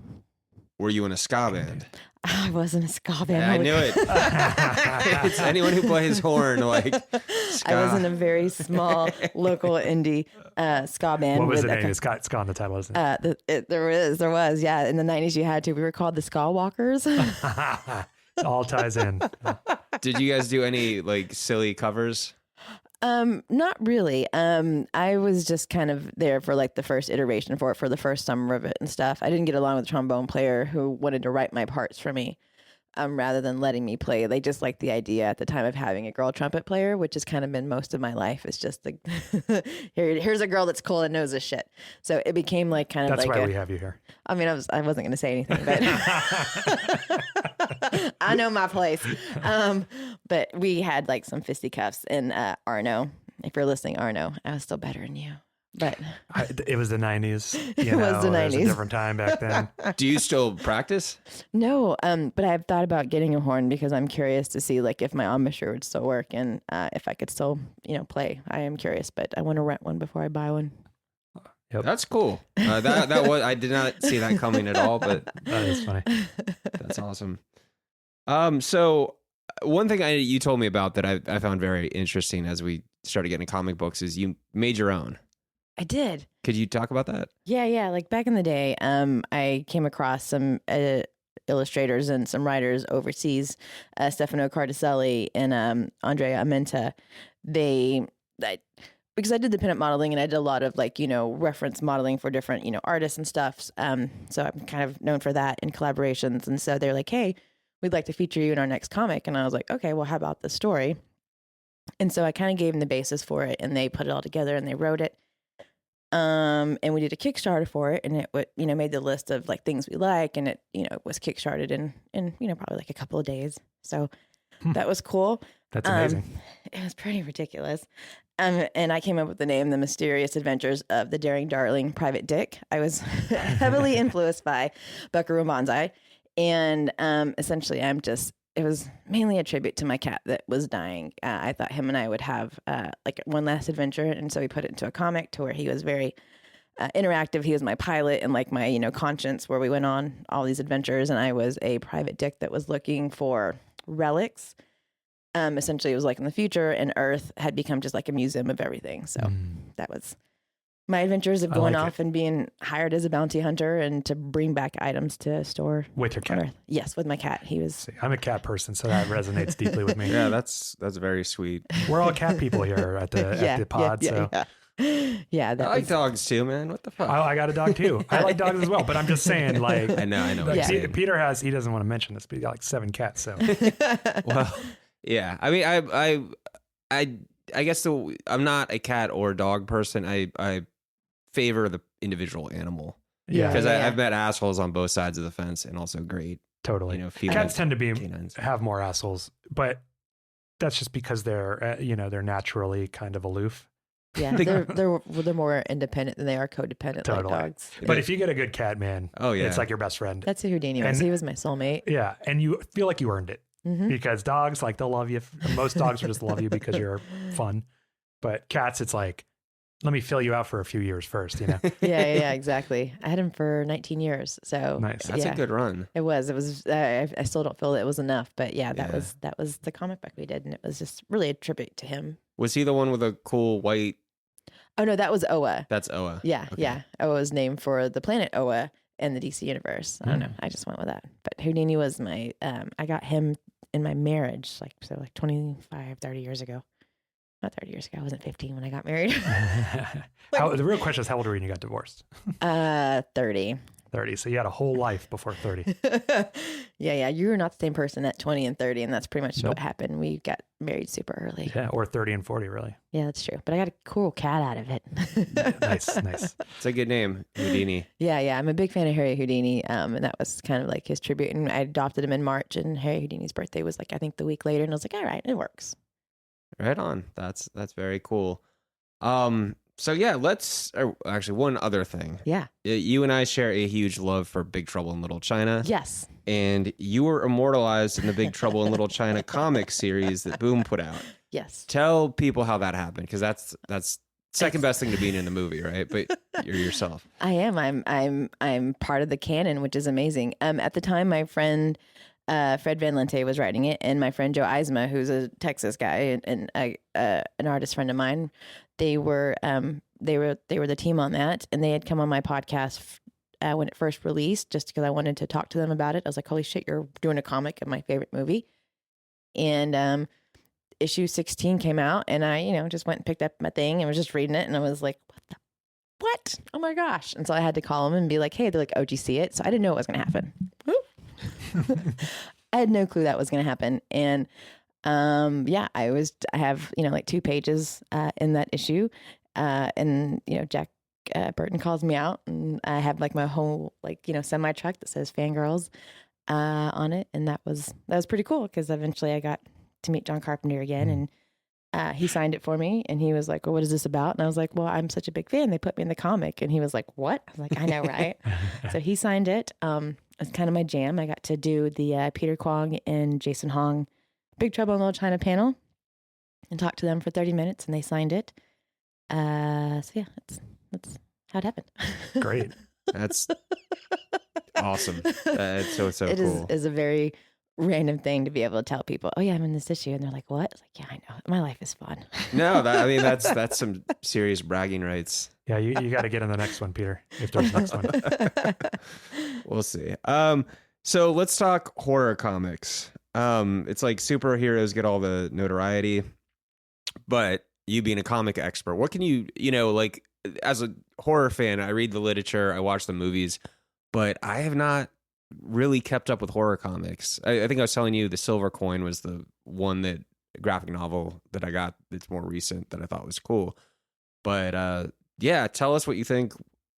Were you in a ska band? I was in a ska band. I knew it. It's anyone who plays horn, like ska. I was in a very small local indie ska band. What was the name? It's got on the title, isn't it? There was. Yeah, in the 90s you had to. We were called the Ska Walkers. It all ties in. Did you guys do any like silly covers? Not really. I was just kind of there for like the first iteration for the first summer of it and stuff. I didn't get along with the trombone player who wanted to write my parts for me, rather than letting me play. They just liked the idea at the time of having a girl trumpet player, which has kind of been most of my life. It's just like, here's a girl that's cool and knows this shit. So it became like kind of That's like why we have you here. I mean, I wasn't going to say anything, but I know my place. But we had like some fisticuffs, and Arno, if you're listening, Arno, I was still better than you. But It was the 90s. It was the It was a 90s. different time back then. Do you still practice? no, but I've thought about getting a horn because I'm curious to see like if my embouchure would still work and if I could still, play. I am curious, but I want to rent one before I buy one. Yep. That's cool. That was I did not see that coming at all, but That is funny. that's awesome. So one thing you told me about that I found very interesting as we started getting comic books is you made your own. I did. Could you talk about that? Yeah. Like back in the day, I came across some illustrators and some writers overseas, Stefano Cardicelli and Andrea Amenta. Because I did the pinup modeling and I did a lot of reference modeling for different, artists and stuff. So I'm kind of known for that in collaborations. And so they're like, hey, we'd like to feature you in our next comic. And I was like, okay, well, how about the story? And so I kind of gave them the basis for it, and they put it all together and they wrote it. And we did a Kickstarter for it, and it would, made the list of like things we like, and it, was kickstarted in probably like a couple of days. So that was cool. That's amazing. It was pretty ridiculous. And I came up with the name, The Mysterious Adventures of the Daring Darling Private Dick. I was heavily influenced by Buckaroo Banzai. And essentially, it was mainly a tribute to my cat that was dying. I thought him and I would have like one last adventure. And so we put it into a comic to where he was very interactive. He was my pilot and like my, conscience, where we went on all these adventures. And I was a private dick that was looking for relics. Essentially, it was like in the future, and Earth had become just like a museum of everything. So that was my adventures of going off and being hired as a bounty hunter and to bring back items to store. With your cat? Yes, with my cat. He was. See, I'm a cat person, so that resonates deeply with me. Yeah, that's very sweet. We're all cat people here at the pod. Yeah, I like dogs too, man. What the fuck? I got a dog too. I like dogs as well, but I'm just saying, like, I know. Like, Peter he doesn't want to mention this, but he got like 7 cats. So, well, yeah. I mean, I guess I'm not a cat or dog person. I favor the individual animal. Yeah, because I've met assholes on both sides of the fence, and also great. Totally. Cats tend to have more assholes, but that's just because they're they're naturally kind of aloof. Yeah, they're more independent than they are codependent, totally. like dogs. But if you get a good cat, man, it's like your best friend. That's who Houdini was. He was my soulmate. Yeah, and you feel like you earned it because dogs, like, they'll love you. Most dogs will just love you because you're fun. But cats, it's like, let me fill you out for a few years first, Yeah, exactly. I had him for 19 years. So nice. That's a good run. It was. I still don't feel that it was enough, but that was the comic book we did, and it was just really a tribute to him. Was he the one with a cool white? Oh no, that was Oa. That's Oa. Yeah, okay. Yeah. Oa is named for the planet Oa in the DC universe. I don't know. I just went with that. But Houdini was my. I got him in my marriage, like 25, 30 years ago. Not 30 years ago. I wasn't 15 when I got married. The real question is, how old were you when you got divorced? 30. 30. So you had a whole life before 30. Yeah. You were not the same person at 20 and 30, and that's pretty much what happened. We got married super early. Yeah, or 30 and 40, really. Yeah, that's true. But I got a cool cat out of it. Nice. It's a good name, Houdini. Yeah. I'm a big fan of Harry Houdini, and that was kind of like his tribute. And I adopted him in March, and Harry Houdini's birthday was like, I think, the week later. And I was like, all right, it works. Right on. That's very cool. So yeah, actually one other thing. Yeah. You and I share a huge love for Big Trouble in Little China. Yes. And you were immortalized in the Big Trouble in Little China comic series that Boom put out. Yes. Tell people how that happened, because that's second best thing to being in the movie, right? But you're yourself. I am. I'm part of the canon, which is amazing. At the time, my friend Fred Van Lente was writing it, and my friend Joe Eisma, who's a Texas guy and an artist friend of mine, they were the team on that, and they had come on my podcast when it first released, just because I wanted to talk to them about it. I was like, holy shit, you're doing a comic of my favorite movie. And issue 16 came out, and I just went and picked up my thing and was just reading it, and I was like, what? Oh my gosh. And so I had to call them and be like, hey, they're like, oh, did you see it? So I didn't know what was going to happen. I had no clue that was going to happen. And I have like 2 pages in that issue, and Jack Burton calls me out, and I have like my whole semi truck that says Fangirls on it, and that was pretty cool, because eventually I got to meet John Carpenter again, and he signed it for me, and he was like, well, what is this about? And I was like, well, I'm such a big fan, they put me in the comic. And he was like, what? I was like, I know, right? So he signed it. It's kind of my jam. I got to do the Peter Kwong and Jason Hong Big Trouble in Little China panel and talk to them for 30 minutes, and they signed it. So yeah, that's how it happened. Great. That's awesome. That's so it cool. It is a very random thing to be able to tell people, oh yeah, I'm in this issue, and they're like, what? It's like, yeah, I know, my life is fun. No, that's some serious bragging rights. Yeah, you got to get in the next one, Peter, if there's a next one. We'll see. So let's talk horror comics. It's like superheroes get all the notoriety, but you being a comic expert, what can you like, as a horror fan, I read the literature, I watch the movies, but I have not really kept up with horror comics. I think I was telling you the Silver Coin was the one that graphic novel that I got that's more recent that I thought was cool. But yeah, tell us what you think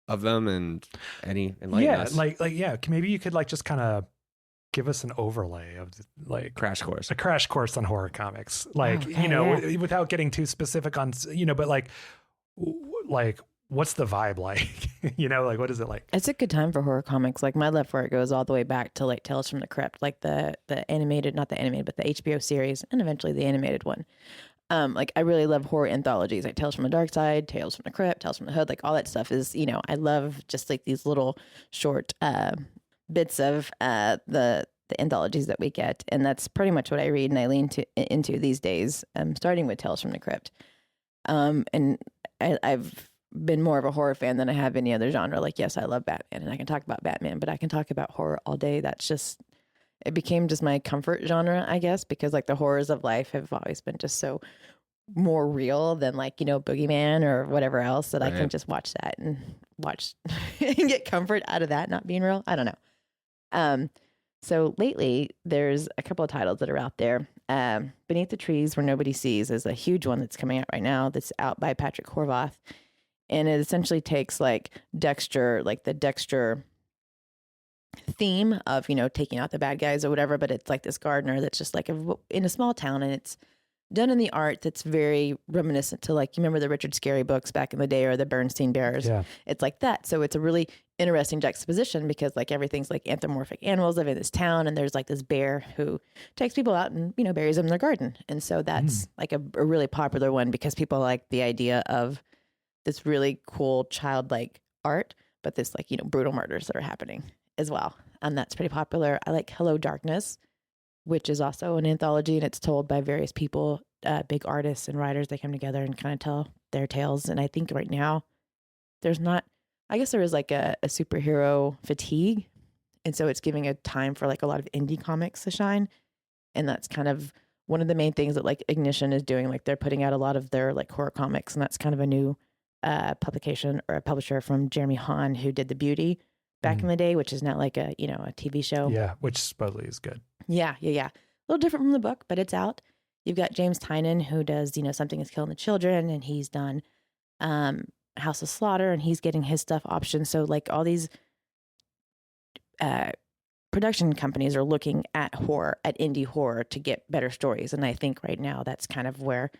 of them and enlighten us. Maybe you could like just kind of give us an overlay of like Crash course. a crash course on horror comics, without getting too specific on, but like what's the vibe like? Like what is it like? It's a good time for horror comics. Like my love for it goes all the way back to like Tales from the Crypt, like the animated, not the animated, but the HBO series, and eventually the animated one. Like I really love horror anthologies, like Tales from the Dark Side, Tales from the Crypt, Tales from the Hood, like all that stuff is, I love just like these little short bits of the anthologies that we get, and that's pretty much what I read and I lean into these days. Starting with Tales from the Crypt, and I've been more of a horror fan than I have any other genre. Like, yes, I love Batman, and I can talk about Batman, but I can talk about horror all day. It became just my comfort genre, I guess, because like the horrors of life have always been just so more real than like, Boogeyman or whatever else that I can just watch that and watch and get comfort out of that not being real. I don't know. So lately there's a couple of titles that are out there. Beneath the Trees Where Nobody Sees is a huge one that's coming out right now. That's out by Patrick Horvath. And it essentially takes like Dexter, like the Dexter theme of, taking out the bad guys or whatever, but it's like this gardener that's just like in a small town, and it's done in the art that's very reminiscent to like, you remember the Richard Scarry books back in the day or the Bernstein Bears? Yeah. It's like that. So it's a really interesting juxtaposition because like everything's like anthropomorphic animals live in this town, and there's like this bear who takes people out and, buries them in their garden. And so that's like a really popular one because people like the idea of this really cool childlike art, but this like, brutal murders that are happening as well. And that's pretty popular. I like Hello Darkness, which is also an anthology, and it's told by various people, big artists and writers. They come together and kind of tell their tales. And I think right now there is like a superhero fatigue. And so it's giving a time for like a lot of indie comics to shine. And that's kind of one of the main things that like Ignition is doing. Like they're putting out a lot of their like horror comics, and that's kind of a new publication or a publisher from Jeremy Hahn, who did The Beauty back in the day, which is now like a TV show. Yeah, which supposedly is good. Yeah. A little different from the book, but it's out. You've got James Tynion, who does, Something is Killing the Children, and he's done House of Slaughter, and he's getting his stuff optioned. So like all these production companies are looking at indie horror to get better stories. And I think right now that's kind of where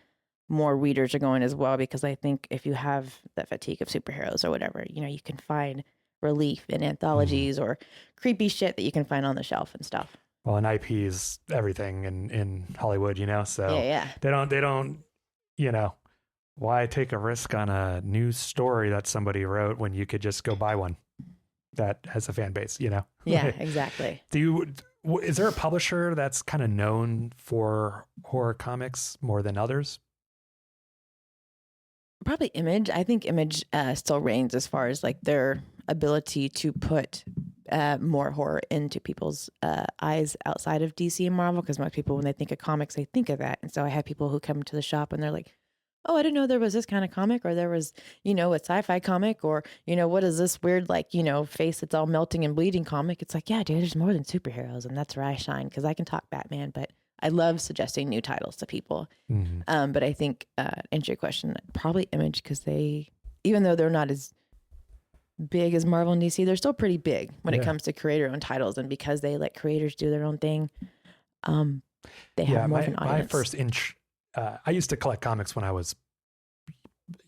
more readers are going as well, because I think if you have that fatigue of superheroes or whatever, you can find relief in anthologies or creepy shit that you can find on the shelf and stuff. Well, an IP is everything in Hollywood, so yeah. They don't, why take a risk on a new story that somebody wrote when you could just go buy one that has a fan base, Yeah, exactly. Is there a publisher that's kind of known for horror comics more than others? Probably Image. I think Image still reigns as far as like their ability to put more horror into people's eyes outside of DC and Marvel, because most people, when they think of comics, they think of that. And so I have people who come to the shop and they're like, oh, I didn't know there was this kind of comic, or there was, a sci-fi comic, or, what is this weird, like, face that's all melting and bleeding comic? It's like, yeah, dude, there's more than superheroes. And that's where I shine, because I can talk Batman, but I love suggesting new titles to people. But I think, answer your question, probably Image, because even though they're not as big as Marvel and DC, they're still pretty big when it comes to creator-owned titles. And because they let creators do their own thing, they have more of an audience. My first I used to collect comics when I was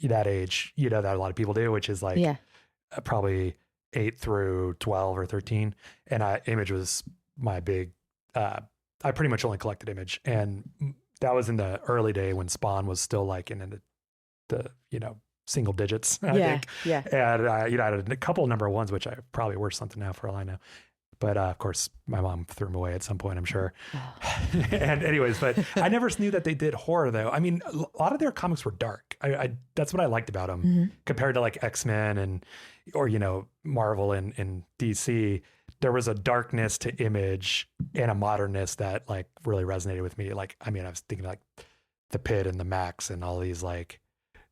that age, that a lot of people do, which is like probably 8 through 12 or 13. And Image was my big, I pretty much only collected Image. And that was in the early day when Spawn was still like in the single digits, I think. Yeah. And, I had a couple of number ones, which I probably worth something now for all I know. But of course, my mom threw them away at some point, I'm sure. And anyways, but I never knew that they did horror, though. I mean, a lot of their comics were dark. That's what I liked about them compared to like X-Men or Marvel and DC. There was a darkness to Image and a modernness that like really resonated with me. Like, I mean, I was thinking like the Pit and the Max and all these like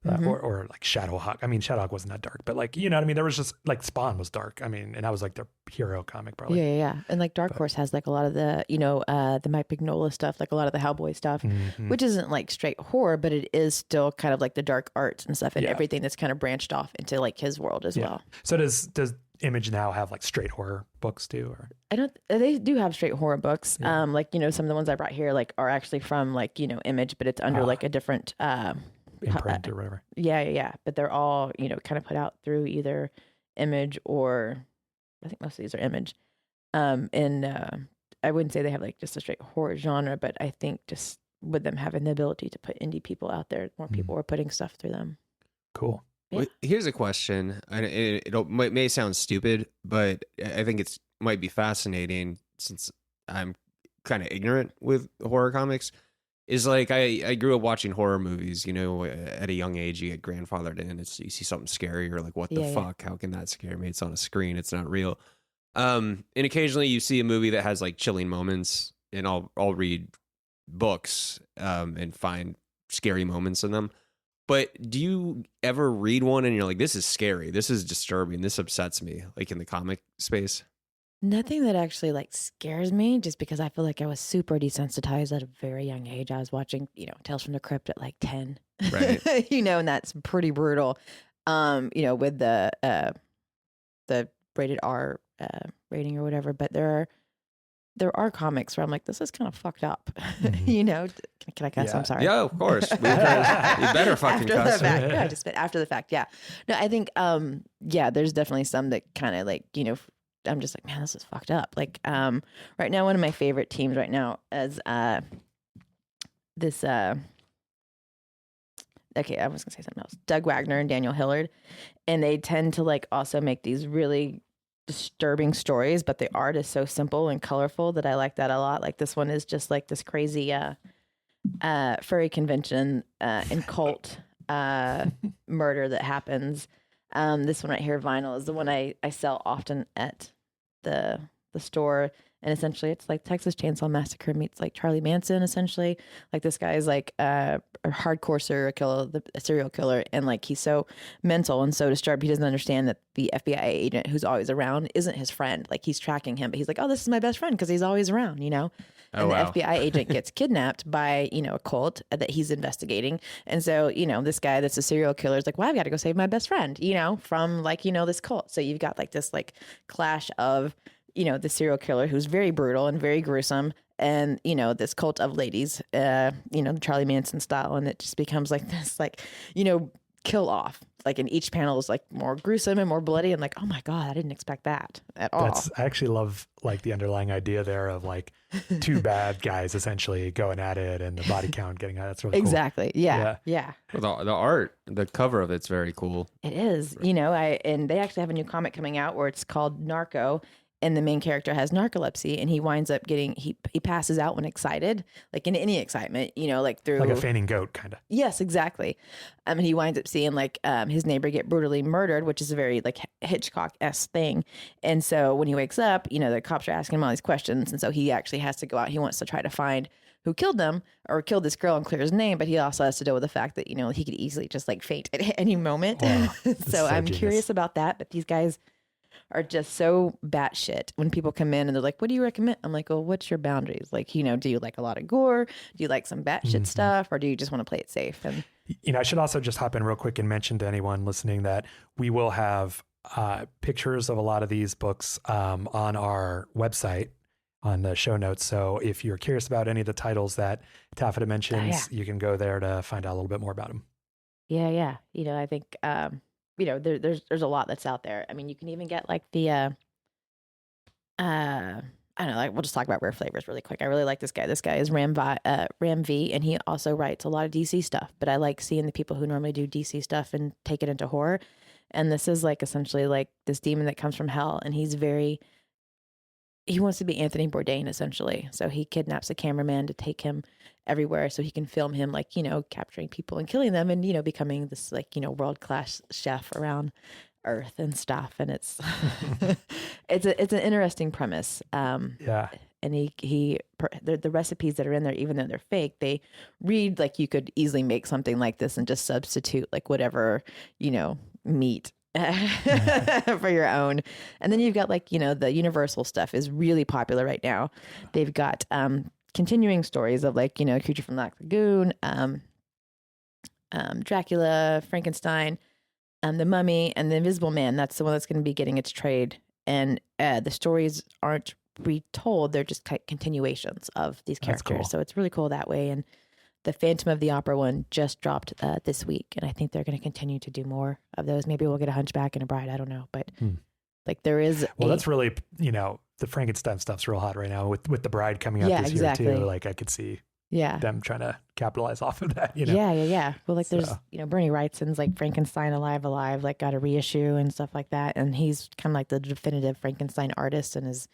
or like Shadowhawk. I mean, Shadowhawk wasn't that dark, but like, you know what I mean? There was just like Spawn was dark. I mean, and that was like their hero comic probably. Yeah. And like Dark Horse has like a lot of the, the Mike Mignola stuff, like a lot of the Hellboy stuff, which isn't like straight horror, but it is still kind of like the dark arts and stuff and everything that's kind of branched off into like his world as well. So does Image now have like straight horror books too? Or they do have straight horror books. Like, some of the ones I brought here like are actually from like, Image, but it's under like a different imprint or whatever. Yeah. But they're all, kind of put out through either Image or I think most of these are Image. And I wouldn't say they have like just a straight horror genre, but I think just with them having the ability to put indie people out there, more people are putting stuff through them. Cool. Yeah. Well, here's a question, and it may sound stupid, but I think it's might be fascinating since I'm kind of ignorant with horror comics. Is like I grew up watching horror movies. At a young age, you get grandfathered in. You see something scary, you're like, "What the fuck? How can that scare me? It's on a screen. It's not real." And occasionally you see a movie that has like chilling moments, and I'll read books and find scary moments in them. But do you ever read one and you're like, this is scary, this is disturbing, this upsets me, like in the comic space? Nothing that actually like scares me, just because I feel like I was super desensitized at a very young age. I was watching, Tales from the Crypt at like 10, right? And that's pretty brutal. With the rated R rating or whatever. But there are comics where I'm like, this is kind of fucked up. Can I cuss? Yeah. I'm sorry. Yeah, of course. You better fucking after cuss. the fact. Yeah, just after the fact. Yeah. No, I think there's definitely some that kind of like, I'm just like, man, this is fucked up. Like right now, one of my favorite teams right now is this okay, I was gonna say something else. Doug Wagner and Daniel Hillard. And they tend to like also make these really disturbing stories, but the art is so simple and colorful that I like that a lot. Like this one is just like this crazy furry convention and cult murder that happens. This one right here, Vinyl, is the one I sell often at the store. And essentially it's like Texas Chainsaw Massacre meets like Charlie Manson, essentially. Like this guy is like a hardcore serial killer. And like he's so mental and so disturbed, he doesn't understand that the FBI agent who's always around isn't his friend. Like he's tracking him, but he's like, oh, this is my best friend because he's always around, And the FBI agent gets kidnapped by, a cult that he's investigating. And so, this guy that's a serial killer is like, well, I've got to go save my best friend, from like, this cult. So you've got like this like clash of, the serial killer who's very brutal and very gruesome, and this cult of ladies, Charlie Manson style, and it just becomes like this like kill off, like, in each panel is like more gruesome and more bloody, and like, oh my god, I didn't expect that at all. I actually love like the underlying idea there of like two bad guys essentially going at it and the body count getting out. That's really exactly cool. Yeah. Well, the art, the cover of it's very cool. It is, and they actually have a new comic coming out where it's called Narco. And the main character has narcolepsy, and he winds up he passes out when excited, like in any excitement, like through like a fainting goat, kind of. Yes, exactly. And he winds up seeing like his neighbor get brutally murdered, which is a very like Hitchcock-esque thing. And so when he wakes up, the cops are asking him all these questions, and so he actually has to go out. He wants to try to find who killed them or killed this girl and clear his name, but he also has to deal with the fact that he could easily just like faint at any moment. Wow, so I'm curious about that. But these guys are just so batshit. When people come in and they're like, what do you recommend? I'm like, well, what's your boundaries? Like, do you like a lot of gore? Do you like some batshit stuff? Or do you just want to play it safe? And I should also just hop in real quick and mention to anyone listening that we will have pictures of a lot of these books on our website on the show notes. So if you're curious about any of the titles that Taffeta mentions, you can go there to find out a little bit more about them. Yeah. I think, there's a lot that's out there. I mean, you can even get like the, I don't know, like we'll just talk about Rare Flavors really quick. I really like this guy. This guy is Ram V, and he also writes a lot of DC stuff, but I like seeing the people who normally do DC stuff and take it into horror. And this is like essentially like this demon that comes from hell, and he wants to be Anthony Bourdain, essentially. So he kidnaps a cameraman to take him everywhere so he can film him, like, capturing people and killing them and, becoming this, like, world-class chef around Earth and stuff. And it's, it's an interesting premise. Yeah. and the recipes that are in there, even though they're fake, they read like you could easily make something like this and just substitute like whatever, meat for your own. And then you've got like, the Universal stuff is really popular right now. They've got continuing stories of like, Creature from Black Lagoon, Dracula, Frankenstein, The Mummy, and The Invisible Man. That's the one that's going to be getting its trade. And the stories aren't retold; they're just continuations of these characters. Cool. So it's really cool that way. And the Phantom of the Opera one just dropped this week, and I think they're going to continue to do more of those. Maybe we'll get a Hunchback and a Bride. I don't know, but like there is. Well, that's really the Frankenstein stuff's real hot right now with the Bride coming out this year too. Like I could see them trying to capitalize off of that. Yeah. Well, like there's Bernie Wrightson's like Frankenstein Alive, like got a reissue and stuff like that, and he's kind of like the definitive Frankenstein artist and is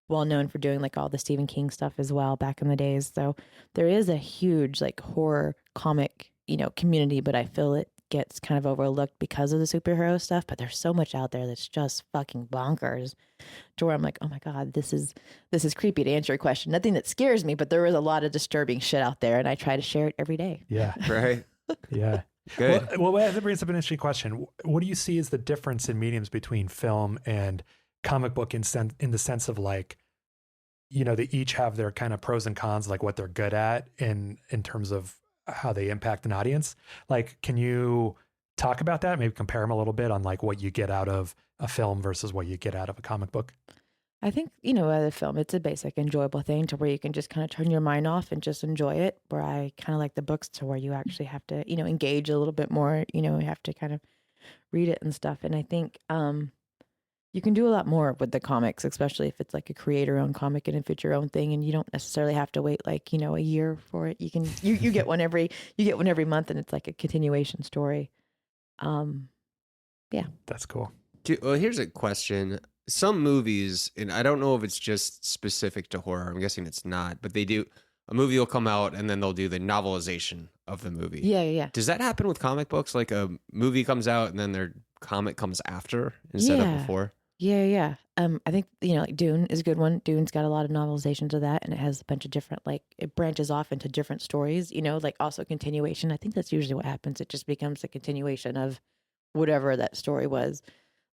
well known for doing like all the Stephen King stuff as well back in the days. So there is a huge like horror comic community, but I feel it gets kind of overlooked because of the superhero stuff. But there's so much out there that's just fucking bonkers, to where I'm like, oh my god, this is creepy. To answer your question, nothing that scares me, but there is a lot of disturbing shit out there, and I try to share it every day. Yeah. Right. Yeah. Good. Well, that brings up an interesting question. What do you see as the difference in mediums between film and comic book in the sense of like, they each have their kind of pros and cons, like what they're good at in terms of how they impact an audience. Like, can you talk about that? Maybe compare them a little bit on like what you get out of a film versus what you get out of a comic book. I think, a film, it's a basic enjoyable thing to where you can just kind of turn your mind off and just enjoy it. Where I kind of like the books to where you actually have to, engage a little bit more, you have to kind of read it and stuff. And I think, you can do a lot more with the comics, especially if it's like a creator-owned comic and if it's your own thing, and you don't necessarily have to wait like a year for it. You can you get one every month, and it's like a continuation story. Yeah, that's cool. Well, here's a question. Some movies, and I don't know if it's just specific to horror. I'm guessing it's not, but they do. A movie will come out, and then they'll do the novelization of the movie. Yeah. Does that happen with comic books? Like a movie comes out, and then their comic comes after instead of before? Yeah. I think, like Dune is a good one. Dune's got a lot of novelizations of that, and it has a bunch of different, like, it branches off into different stories, like also continuation. I think that's usually what happens. It just becomes a continuation of whatever that story was.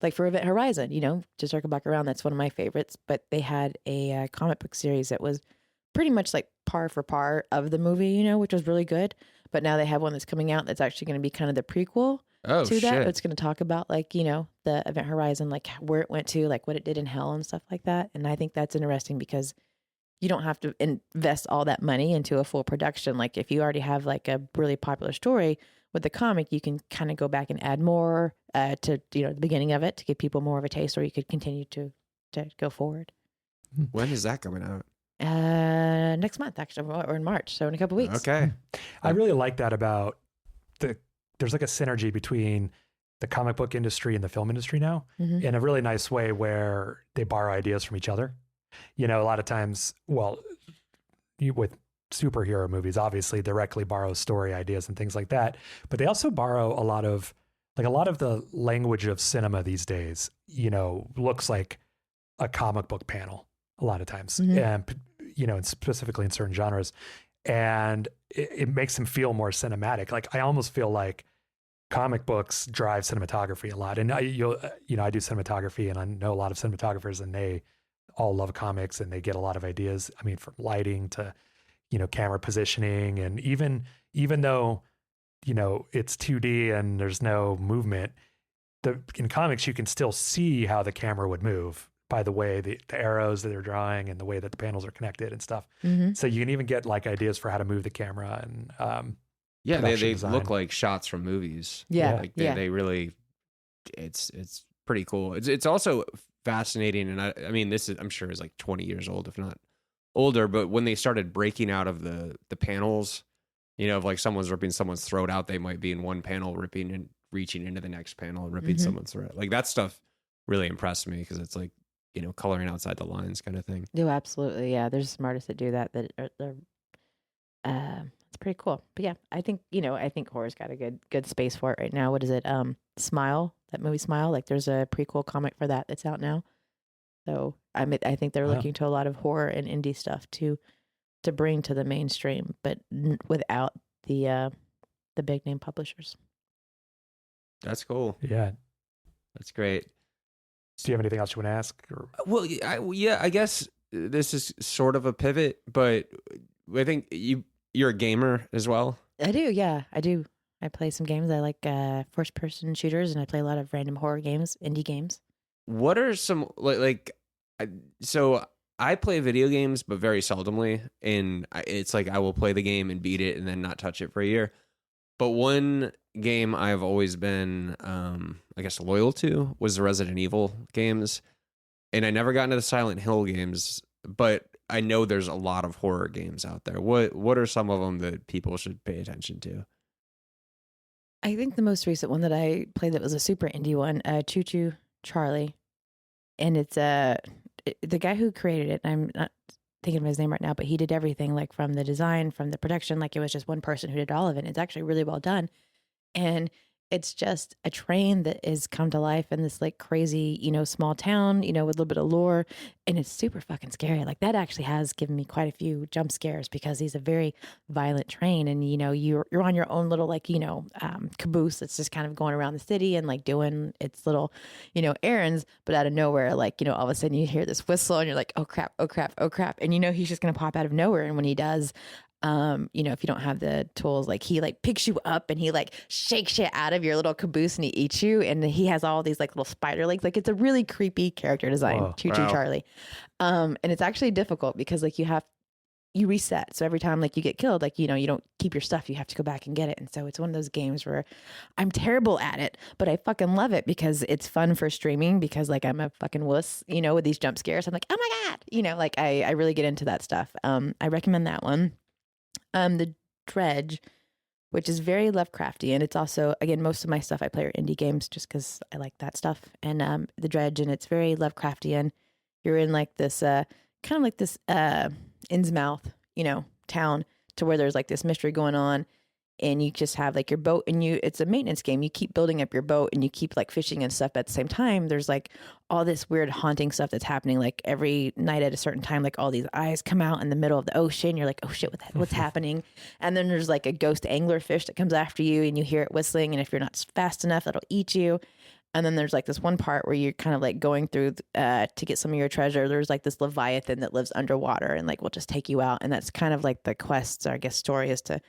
Like for Event Horizon, to circle back around, that's one of my favorites, but they had a comic book series that was pretty much like par for par of the movie, which was really good. But now they have one that's coming out that's actually going to be kind of the prequel to that. It's going to talk about like, the Event Horizon, like where it went to, like what it did in hell and stuff like that. And I think that's interesting because you don't have to invest all that money into a full production. Like if you already have like a really popular story with the comic, you can kind of go back and add more to, the beginning of it to give people more of a taste, or you could continue to go forward. When is that coming out? Next month, actually, or in March. So in a couple weeks. Okay. I really like that about there's like a synergy between the comic book industry and the film industry now in a really nice way where they borrow ideas from each other. A lot of times, with superhero movies, obviously directly borrow story ideas and things like that, but they also borrow a lot of the language of cinema these days, looks like a comic book panel a lot of times, and specifically in certain genres, and it makes them feel more cinematic. Like I almost feel like comic books drive cinematography a lot, and I do cinematography, and I know a lot of cinematographers, and they all love comics, and they get a lot of ideas. I mean, from lighting to camera positioning, and even though it's 2D and there's no movement, in comics you can still see how the camera would move by the way the arrows that they're drawing and the way that the panels are connected and stuff. So you can even get like ideas for how to move the camera and they look like shots from movies. They really, it's pretty cool. It's also fascinating, and I mean this is, I'm sure, is like 20 years old, if not older, but when they started breaking out of the panels, if like someone's ripping someone's throat out, they might be in one panel ripping and reaching into the next panel and ripping someone's throat. Like that stuff really impressed me because it's like, coloring outside the lines kind of thing. Oh, absolutely. Yeah. There's some artists that do that they're it's pretty cool. But yeah, I think horror's got a good space for it right now. What is it? Smile, that movie Smile. Like there's a prequel comic for that that's out now. So I think they're Wow. looking to a lot of horror and indie stuff to bring to the mainstream, but without the big name publishers. That's cool. Yeah. That's great. Do you have anything else you want to ask? Or? Well, I guess this is sort of a pivot, but I think you're a gamer as well. I do, yeah, I do. I play some games. I like first person shooters, and I play a lot of random horror games, indie games. What are some so I play video games, but very seldomly, and it's like I will play the game and beat it and then not touch it for a year. But one game I've always been, I guess, loyal to was the Resident Evil games, and I never got into the Silent Hill games, but I know there's a lot of horror games out there. What are some of them that people should pay attention to? I think the most recent one that I played that was a super indie one, Choo Choo Charlie, and it's the guy who created it. I'm not thinking of his name right now, but he did everything, like from the design, from the production. Like it was just one person who did all of it. It's actually really well done, and it's just a train that has come to life in this like crazy, small town, with a little bit of lore, and it's super fucking scary. Like that actually has given me quite a few jump scares because he's a very violent train, and you're on your own little like caboose that's just kind of going around the city and like doing its little errands, but out of nowhere, like all of a sudden you hear this whistle and you're like, oh crap, oh crap, oh crap, and he's just gonna pop out of nowhere, and when he does, if you don't have the tools, like he like picks you up and he like shakes you out of your little caboose and he eats you. And he has all these like little spider legs. Like it's a really creepy character design, Whoa, Choo Choo Charlie. And it's actually difficult because like you reset. So every time like you get killed, like, you don't keep your stuff, you have to go back and get it. And so it's one of those games where I'm terrible at it, but I fucking love it because it's fun for streaming because like I'm a fucking wuss, with these jump scares. I'm like, oh my God, like I really get into that stuff. I recommend that one. The Dredge, which is very Lovecrafty, and it's also, again, most of my stuff I play are indie games just because I like that stuff. And The Dredge, and it's very Lovecraftian. You're in like this kind of like this Innsmouth, town, to where there's like this mystery going on, and you just have like your boat, and it's a maintenance game. You keep building up your boat and you keep like fishing and stuff. But at the same time, there's like all this weird haunting stuff that's happening. Like every night at a certain time, like all these eyes come out in the middle of the ocean. You're like, oh shit, what's happening? And then there's like a ghost anglerfish that comes after you, and you hear it whistling. And if you're not fast enough, it'll eat you. And then there's like this one part where you're kind of like going through to get some of your treasure. There's like this Leviathan that lives underwater and like will just take you out. And that's kind of like the quest, or I guess story, is to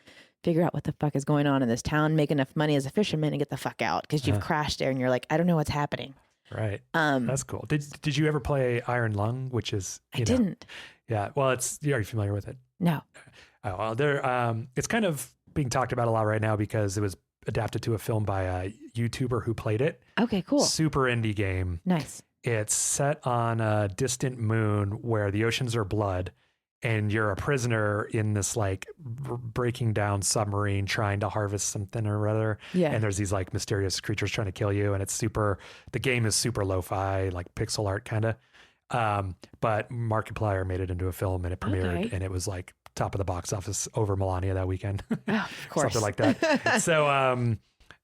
figure out what the fuck is going on in this town, make enough money as a fisherman, and get the fuck out because you've crashed there and you're like, I don't know what's happening. Right. That's cool. Did you ever play Iron Lung, which is I didn't. Yeah. Well, are you familiar with it? No. Oh, well, it's kind of being talked about a lot right now because it was adapted to a film by a YouTuber who played it. Okay, cool. Super indie game. Nice. It's set on a distant moon where the oceans are blood, and you're a prisoner in this like breaking down submarine trying to harvest something or other. Yeah. And there's these like mysterious creatures trying to kill you. And the game is super lo-fi, like pixel art kind of. But Markiplier made it into a film and it premiered, and it was like top of the box office over Melania that weekend. Oh, of course. Something like that.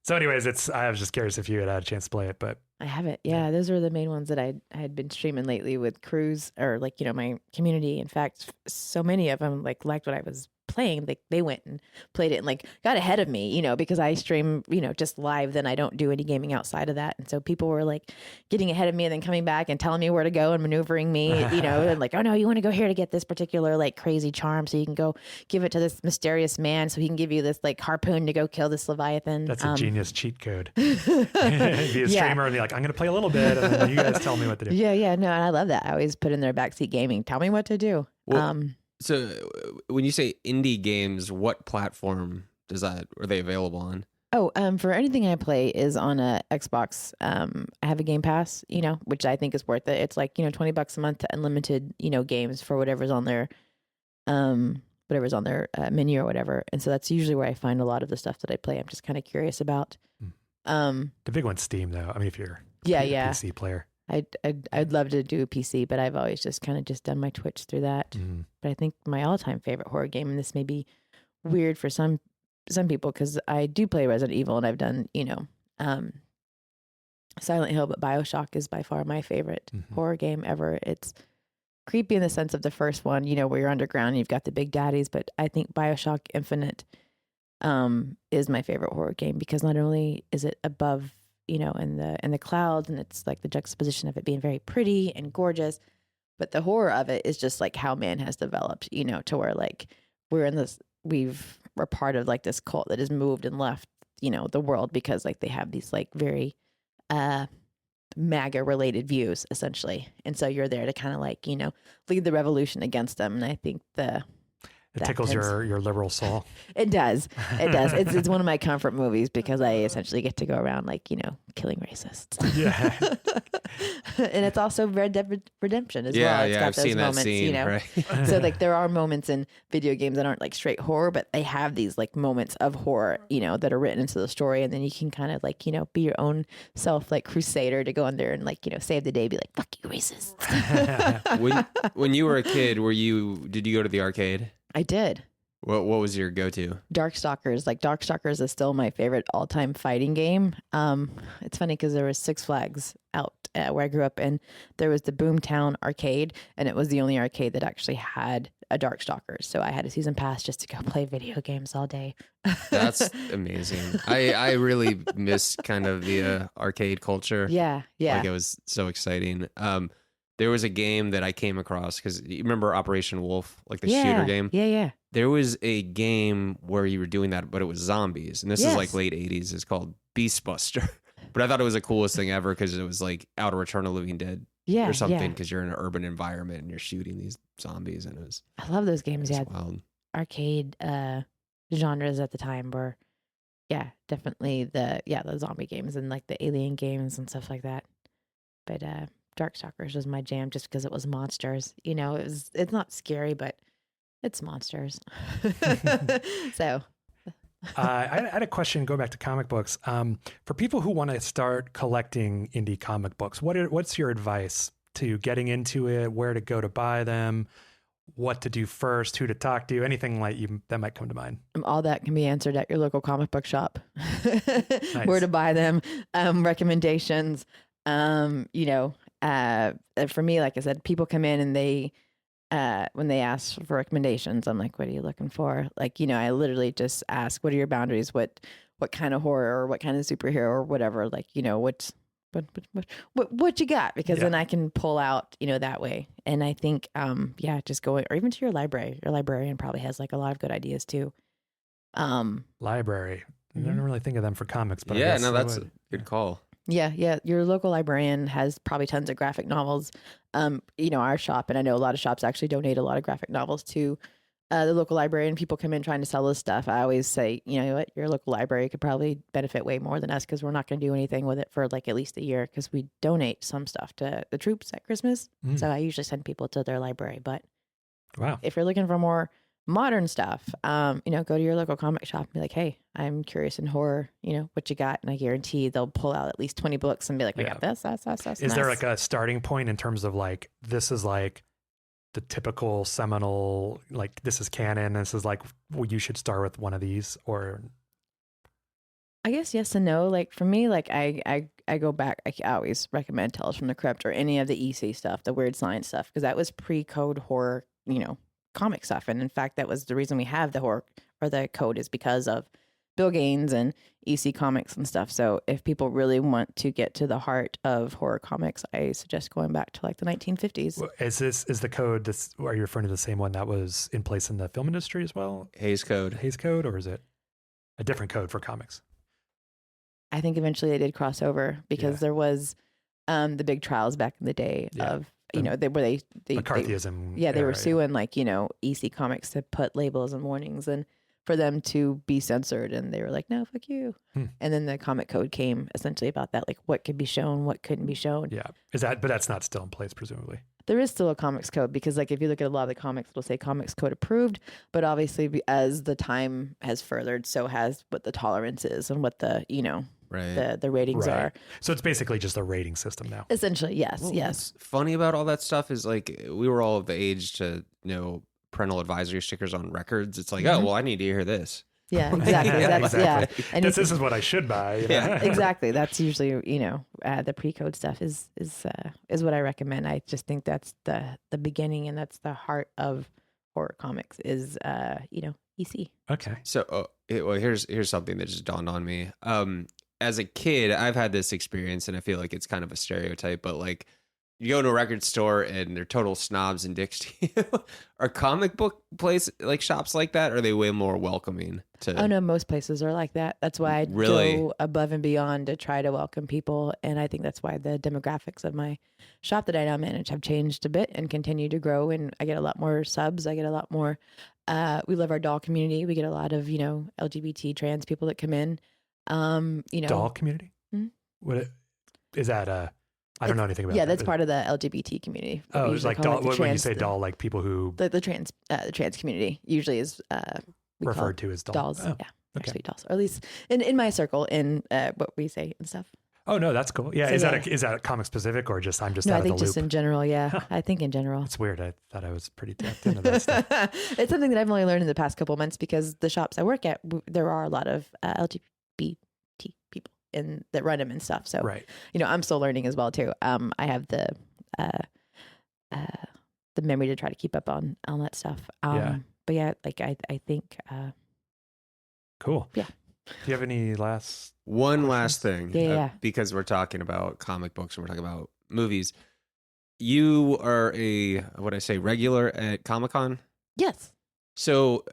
So anyways, I was just curious if you had a chance to play it, but I haven't. Yeah, those are the main ones that I had been streaming lately with crews or like, my community. In fact, so many of them liked what I was playing. They went and played it and like got ahead of me, because I stream, just live, then I don't do any gaming outside of that. And so people were like getting ahead of me and then coming back and telling me where to go and maneuvering me, and like, oh no, you want to go here to get this particular like crazy charm so you can go give it to this mysterious man so he can give you this like harpoon to go kill this Leviathan. That's a genius cheat code. Be a streamer and be like, I'm going to play a little bit and then you guys tell me what to do. Yeah. No, and I love that. I always put in their backseat gaming. Tell me what to do. Well, so when you say indie games, what platform are they available on? Oh, for anything I play is on a Xbox. I have a Game Pass, which I think is worth it. It's like, $20 a month, unlimited, games for whatever's on their menu or whatever. And so that's usually where I find a lot of the stuff that I play. I'm just kind of curious about. The big one's Steam though. I mean, if you're a PC player. I'd love to do a PC, but I've always just kind of done my Twitch through that. Mm-hmm. But I think my all-time favorite horror game, and this may be weird for some people because I do play Resident Evil and I've done, Silent Hill, but BioShock is by far my favorite horror game ever. It's creepy in the sense of the first one, you know, where you're underground and you've got the big daddies, but I think BioShock Infinite is my favorite horror game because not only is it above, you know, in the clouds, and it's like the juxtaposition of it being very pretty and gorgeous, but the horror of it is just like how man has developed, you know, to where like we're part of like this cult that has moved and left, you know, the world because like they have these like very MAGA related views essentially. And so you're there to kind of like, you know, lead the revolution against them. And I think it tickles your liberal soul. It does. It does. It's one of my comfort movies because I essentially get to go around like, you know, killing racists. Yeah. And it's also Red Dead Redemption as well. It's got I've those seen moments, that scene, you know. right? So like there are moments in video games that aren't like straight horror, but they have these like moments of horror, you know, that are written into the story, and then you can kind of like, you know, be your own self like crusader to go in there and like, you know, save the day, be like, fuck you racists. when you were a kid, did you go to the arcade? I did. What was your go-to? Darkstalkers. Like Darkstalkers is still my favorite all-time fighting game. It's funny because there was Six Flags out where I grew up, and there was the Boomtown arcade, and it was the only arcade that actually had a Darkstalkers. So I had a season pass just to go play video games all day. That's amazing. I really miss kind of the arcade culture. Yeah. Like it was so exciting. There was a game that I came across because you remember Operation Wolf, like the shooter game? Yeah. There was a game where you were doing that, but it was zombies. And this is like late 80s. It's called Beastbuster. But I thought it was the coolest thing ever because it was like out of Return of the Living Dead or something because you're in an urban environment and you're shooting these zombies. And it was... I love those games. Yeah. Wild. Arcade genres at the time were, definitely the zombie games and like the alien games and stuff like that. But Darkstalkers was my jam just because it was monsters. You know, it's not scary, but it's monsters. So I had a question going back to comic books. For people who want to start collecting indie comic books, what's your advice to getting into it, where to go to buy them, what to do first, who to talk to, anything like that might come to mind? All that can be answered at your local comic book shop. Nice. Where to buy them, recommendations. For me, like I said, people come in and they, when they ask for recommendations, I'm like, what are you looking for? Like, you know, I literally just ask, what are your boundaries? What kind of horror or what kind of superhero or whatever? Like, you know, what you got? Because then I can pull out, you know, that way. And I think, just going, or even to your library. Your librarian probably has like a lot of good ideas too. Library. I don't really think of them for comics, but that's a good call. Yeah. Your local librarian has probably tons of graphic novels. Our shop, and I know a lot of shops actually donate a lot of graphic novels to the local library, and people come in trying to sell this stuff. I always say, you know what, your local library could probably benefit way more than us because we're not going to do anything with it for like at least a year because we donate some stuff to the troops at Christmas. So I usually send people to their library. But if you're looking for more modern stuff, go to your local comic shop and be like, hey, I'm curious in horror, you know, what you got? And I guarantee they'll pull out at least 20 books and be like, we got this, that's Is there like a starting point in terms of like, this is like the typical seminal, like this is canon, this is like, well, you should start with one of these? Or I guess yes and no. Like for me, like I go back, I always recommend Tales from the Crypt or any of the EC stuff, the Weird Science stuff, because that was pre-code horror, you know, comic stuff. And in fact, that was the reason we have the horror or the code is because of Bill Gaines and EC Comics and stuff. So if people really want to get to the heart of horror comics, I suggest going back to like the 1950s. Is the code this? Are you referring to the same one that was in place in the film industry as well? Hays Code, or is it a different code for comics? I think eventually they did cross over because there was the big trials back in the day of, you know, they McCarthyism. They were suing like, you know, EC Comics to put labels and warnings and for them to be censored. And they were like, no, fuck you. And then the comic code came essentially about that, like what could be shown, what couldn't be shown. Yeah. But that's not still in place, presumably. There is still a comics code because like if you look at a lot of the comics, it'll say comics code approved. But obviously as the time has furthered, so has what the tolerance is and what the, you know, the ratings are. So it's basically just a rating system now. Essentially, yes. Well, yes. What's funny about all that stuff is like we were all of the age to, you know, parental advisory stickers on records. It's like, oh, well, I need to hear this. Yeah, exactly. That's Exactly. And this is what I should buy. You know? Yeah. exactly. That's usually, the pre-code stuff is what I recommend. I just think that's the beginning, and that's the heart of horror comics is, EC. Okay. So, here's something that just dawned on me. As a kid, I've had this experience, and I feel like it's kind of a stereotype, but like, you go to a record store and they're total snobs and dicks to you. Are comic book shops like that? Or are they way more welcoming to? Oh no, most places are like that. That's why I go above and beyond to try to welcome people, and I think that's why the demographics of my shop that I now manage have changed a bit and continue to grow. And I get a lot more subs. I get a lot more. We love our doll community. We get a lot of LGBT trans people that come in. Doll community. Hmm? What is that? I don't know anything about. Yeah, that. that's part of the LGBT community. Oh, it's like call doll. When you say doll, like people who the trans community usually is referred to as dolls. Oh, yeah, okay. sweet dolls, or at least in my circle, in what we say and stuff. Oh no, that's cool. Yeah, So, is that comic specific or just I'm just No, out I of think the just loop? in general. Yeah, I think in general. It's weird. I thought I was pretty tapped into that stuff. It's something that I've only learned in the past couple months because the shops I work at, there are a lot of LGBT people that run them and stuff. So, Right. I'm still learning as well too. I have the memory to try to keep up on that stuff. Yeah. But yeah, like I think. Cool. Yeah. Do you have any last? One questions? last thing. Yeah. Because we're talking about comic books and we're talking about movies. You are regular at Comic-Con? Yes. So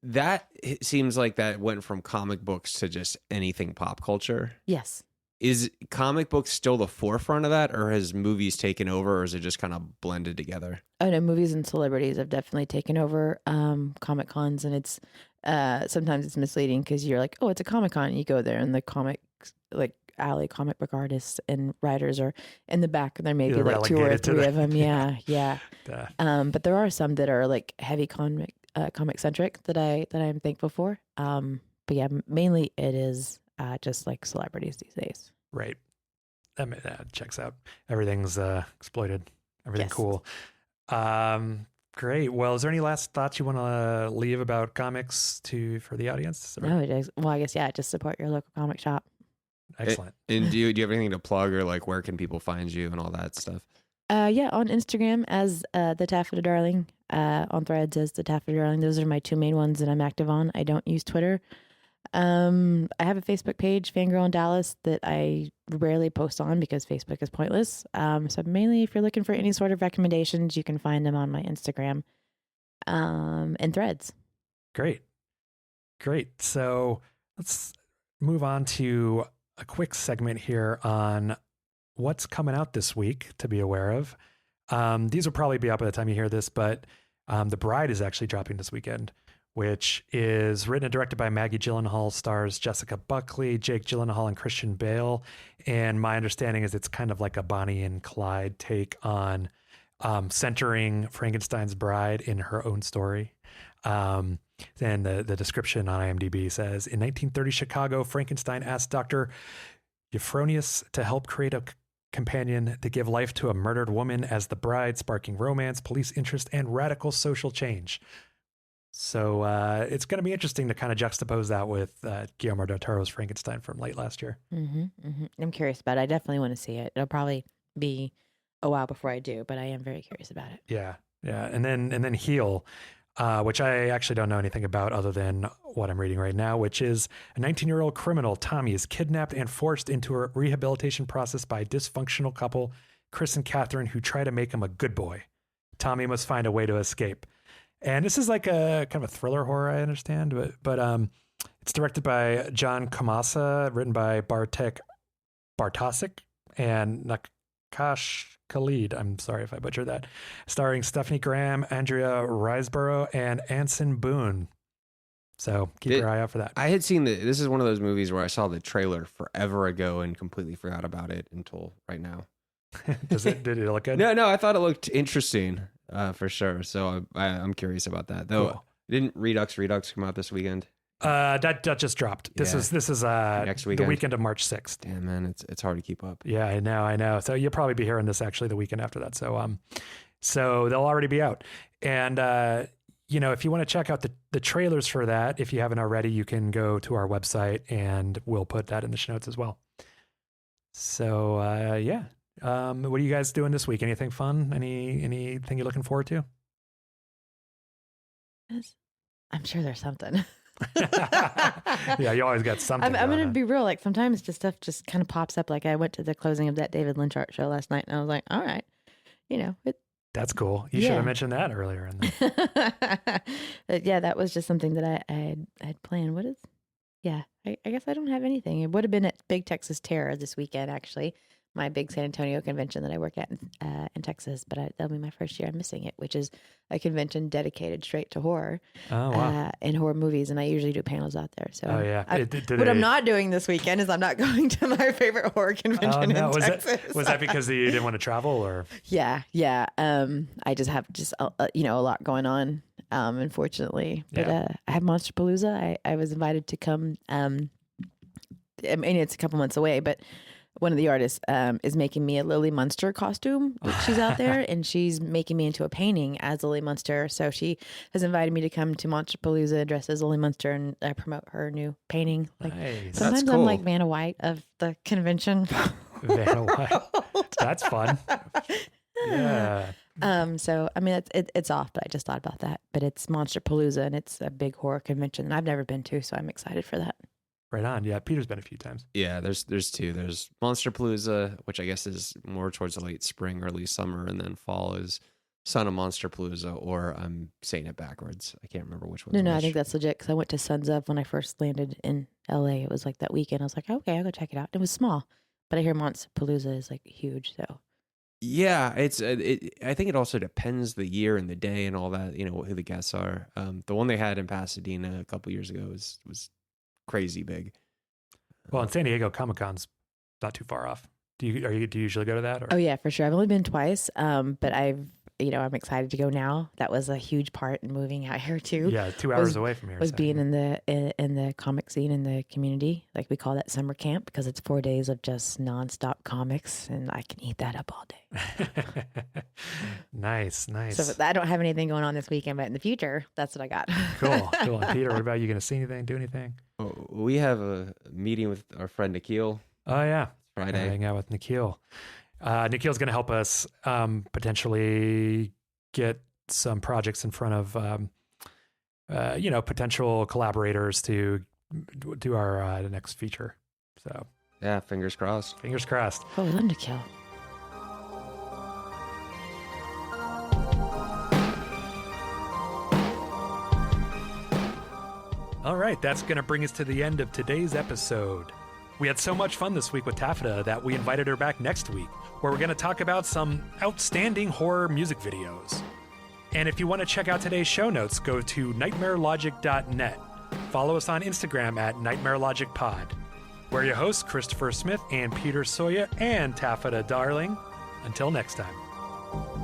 that it seems like that went from comic books to just anything pop culture. Yes. Is comic books still the forefront of that, or has movies taken over, or is it just kind of blended together? Oh no, movies and celebrities have definitely taken over Comic Cons, and it's sometimes it's misleading because you're like, oh, it's a Comic Con, and you go there, and the alley comic book artists and writers are in the back, and there may be like two or three of them. Yeah, yeah. But there are some that are like heavy comic centric that I'm thankful for. But yeah, mainly it is just like celebrities these days. Right. That checks out. Everything's exploited. Everything Yes. cool. Great. Well, is there any last thoughts you want to leave about comics for the audience? No, it is. Well, I guess just support your local comic shop. Excellent. And do you have anything to plug, or like where can people find you and all that stuff? Yeah, on Instagram as the Taffeta Darling, on Threads as the Taffeta Darling. Those are my two main ones that I'm active on. I don't use Twitter. I have a Facebook page, Fangirl in Dallas, that I rarely post on because Facebook is pointless. So mainly, if you're looking for any sort of recommendations, you can find them on my Instagram and Threads. Great. So let's move on to a quick segment here on what's coming out this week to be aware of. These will probably be out by the time you hear this, but The Bride is actually dropping this weekend, which is written and directed by Maggie Gyllenhaal, stars Jessica Buckley, Jake Gyllenhaal, and Christian Bale. And my understanding is it's kind of like a Bonnie and Clyde take on centering Frankenstein's bride in her own story. And the description on IMDb says, in 1930 Chicago, Frankenstein asked Dr. Euphronius to help create a companion to give life to a murdered woman as the bride, sparking romance, police interest, and radical social change. So it's going to be interesting to kind of juxtapose that with Guillermo del Toro's Frankenstein from late last year. I'm curious about it. I definitely want to see it. It'll probably be a while before I do, but I am very curious about it. Yeah. And then Heel, which I actually don't know anything about other than what I'm reading right now, which is a 19-year-old criminal, Tommy, is kidnapped and forced into a rehabilitation process by a dysfunctional couple, Chris and Catherine, who try to make him a good boy. Tommy must find a way to escape. And this is like a kind of a thriller horror, I understand, but it's directed by John Kamasa, written by Bartek Bartosik and Nakash Khalid. I'm sorry if I butchered that. Starring Stephanie Graham, Andrea Riseborough, and Anson Boone. So keep your eye out for that. I had seen this is one of those movies where I saw the trailer forever ago and completely forgot about it until right now. Did it look good? No, I thought it looked interesting for sure. So I'm curious about that. Though, Cool. Didn't Redux come out this weekend? That just dropped. This is Next weekend. the weekend of March 6th. Damn, man, it's hard to keep up. Yeah, I know. So you'll probably be hearing this actually the weekend after that. So they'll already be out. And if you want to check out the trailers for that, if you haven't already, you can go to our website and we'll put that in the show notes as well. So, what are you guys doing this week? Anything fun? Anything you're looking forward to? I'm sure there's something. Yeah, you always got something. I'm going to be real. Like sometimes just stuff just kind of pops up. Like I went to the closing of that David Lynch art show last night and I was like, all right, That's cool. You should have mentioned that earlier. Yeah, that was just something that I had planned. I guess I don't have anything. It would have been at Big Texas Terror this weekend, actually. My big San Antonio convention that I work at in Texas, but that'll be my first year I'm missing it, which is a convention dedicated straight to horror and horror movies. And I usually do panels out there. So I'm not doing this weekend is I'm not going to my favorite horror convention in Texas. Was that because you didn't want to travel or? Yeah. I just have a lot going on, unfortunately. But I have Monsterpalooza. I was invited to come. I mean, it's a couple months away, but one of the artists is making me a Lily Munster costume. She's out there, and she's making me into a painting as Lily Munster. So she has invited me to come to Monsterpalooza dressed as Lily Munster and promote her new painting. Like, nice. Sometimes I'm like Vanna White of the convention. Vanna White. That's fun. Yeah. So I mean, it's off, but I just thought about that. But it's Monsterpalooza, and it's a big horror convention, and I've never been to, so I'm excited for that. Right on. Yeah, Peter's been a few times. Yeah, there's two. There's Monsterpalooza, which I guess is more towards the late spring, early summer, and then fall is Son of Monsterpalooza, or I'm saying it backwards. I can't remember which one. No, I think that's legit because I went to Sons of when I first landed in LA. It was like that weekend. I was like, okay, I'll go check it out. It was small, but I hear Monsterpalooza is like huge. So yeah, I think it also depends the year and the day and all that. Who the guests are. The one they had in Pasadena a couple years ago was crazy big. Well, in San Diego, Comic-Con's not too far off. Do you usually go to that? Or? Oh yeah, for sure. I've only been twice, but I'm excited to go now. That was a huge part in moving out here too. Yeah, 2 hours away from here. Was being in the comic scene in the community. Like we call that summer camp because it's 4 days of just nonstop comics, and I can eat that up all day. Nice. So I don't have anything going on this weekend, but in the future, that's what I got. Cool. And Peter, what about you? Going to see anything? Do anything? We have a meeting with our friend Nikhil. Oh yeah, Friday. Hang out with Nikhil. Nikhil's going to help us potentially get some projects in front of, potential collaborators to do our next feature. So yeah, fingers crossed. Fingers crossed. Oh, I love Nikhil. All right, that's going to bring us to the end of today's episode. We had so much fun this week with Taffeta that we invited her back next week, where we're going to talk about some outstanding horror music videos. And if you want to check out today's show notes, go to nightmarelogic.net. Follow us on Instagram at nightmarelogicpod. We're your hosts, Christopher Smith and Peter Soya and Taffeta Darling. Until next time.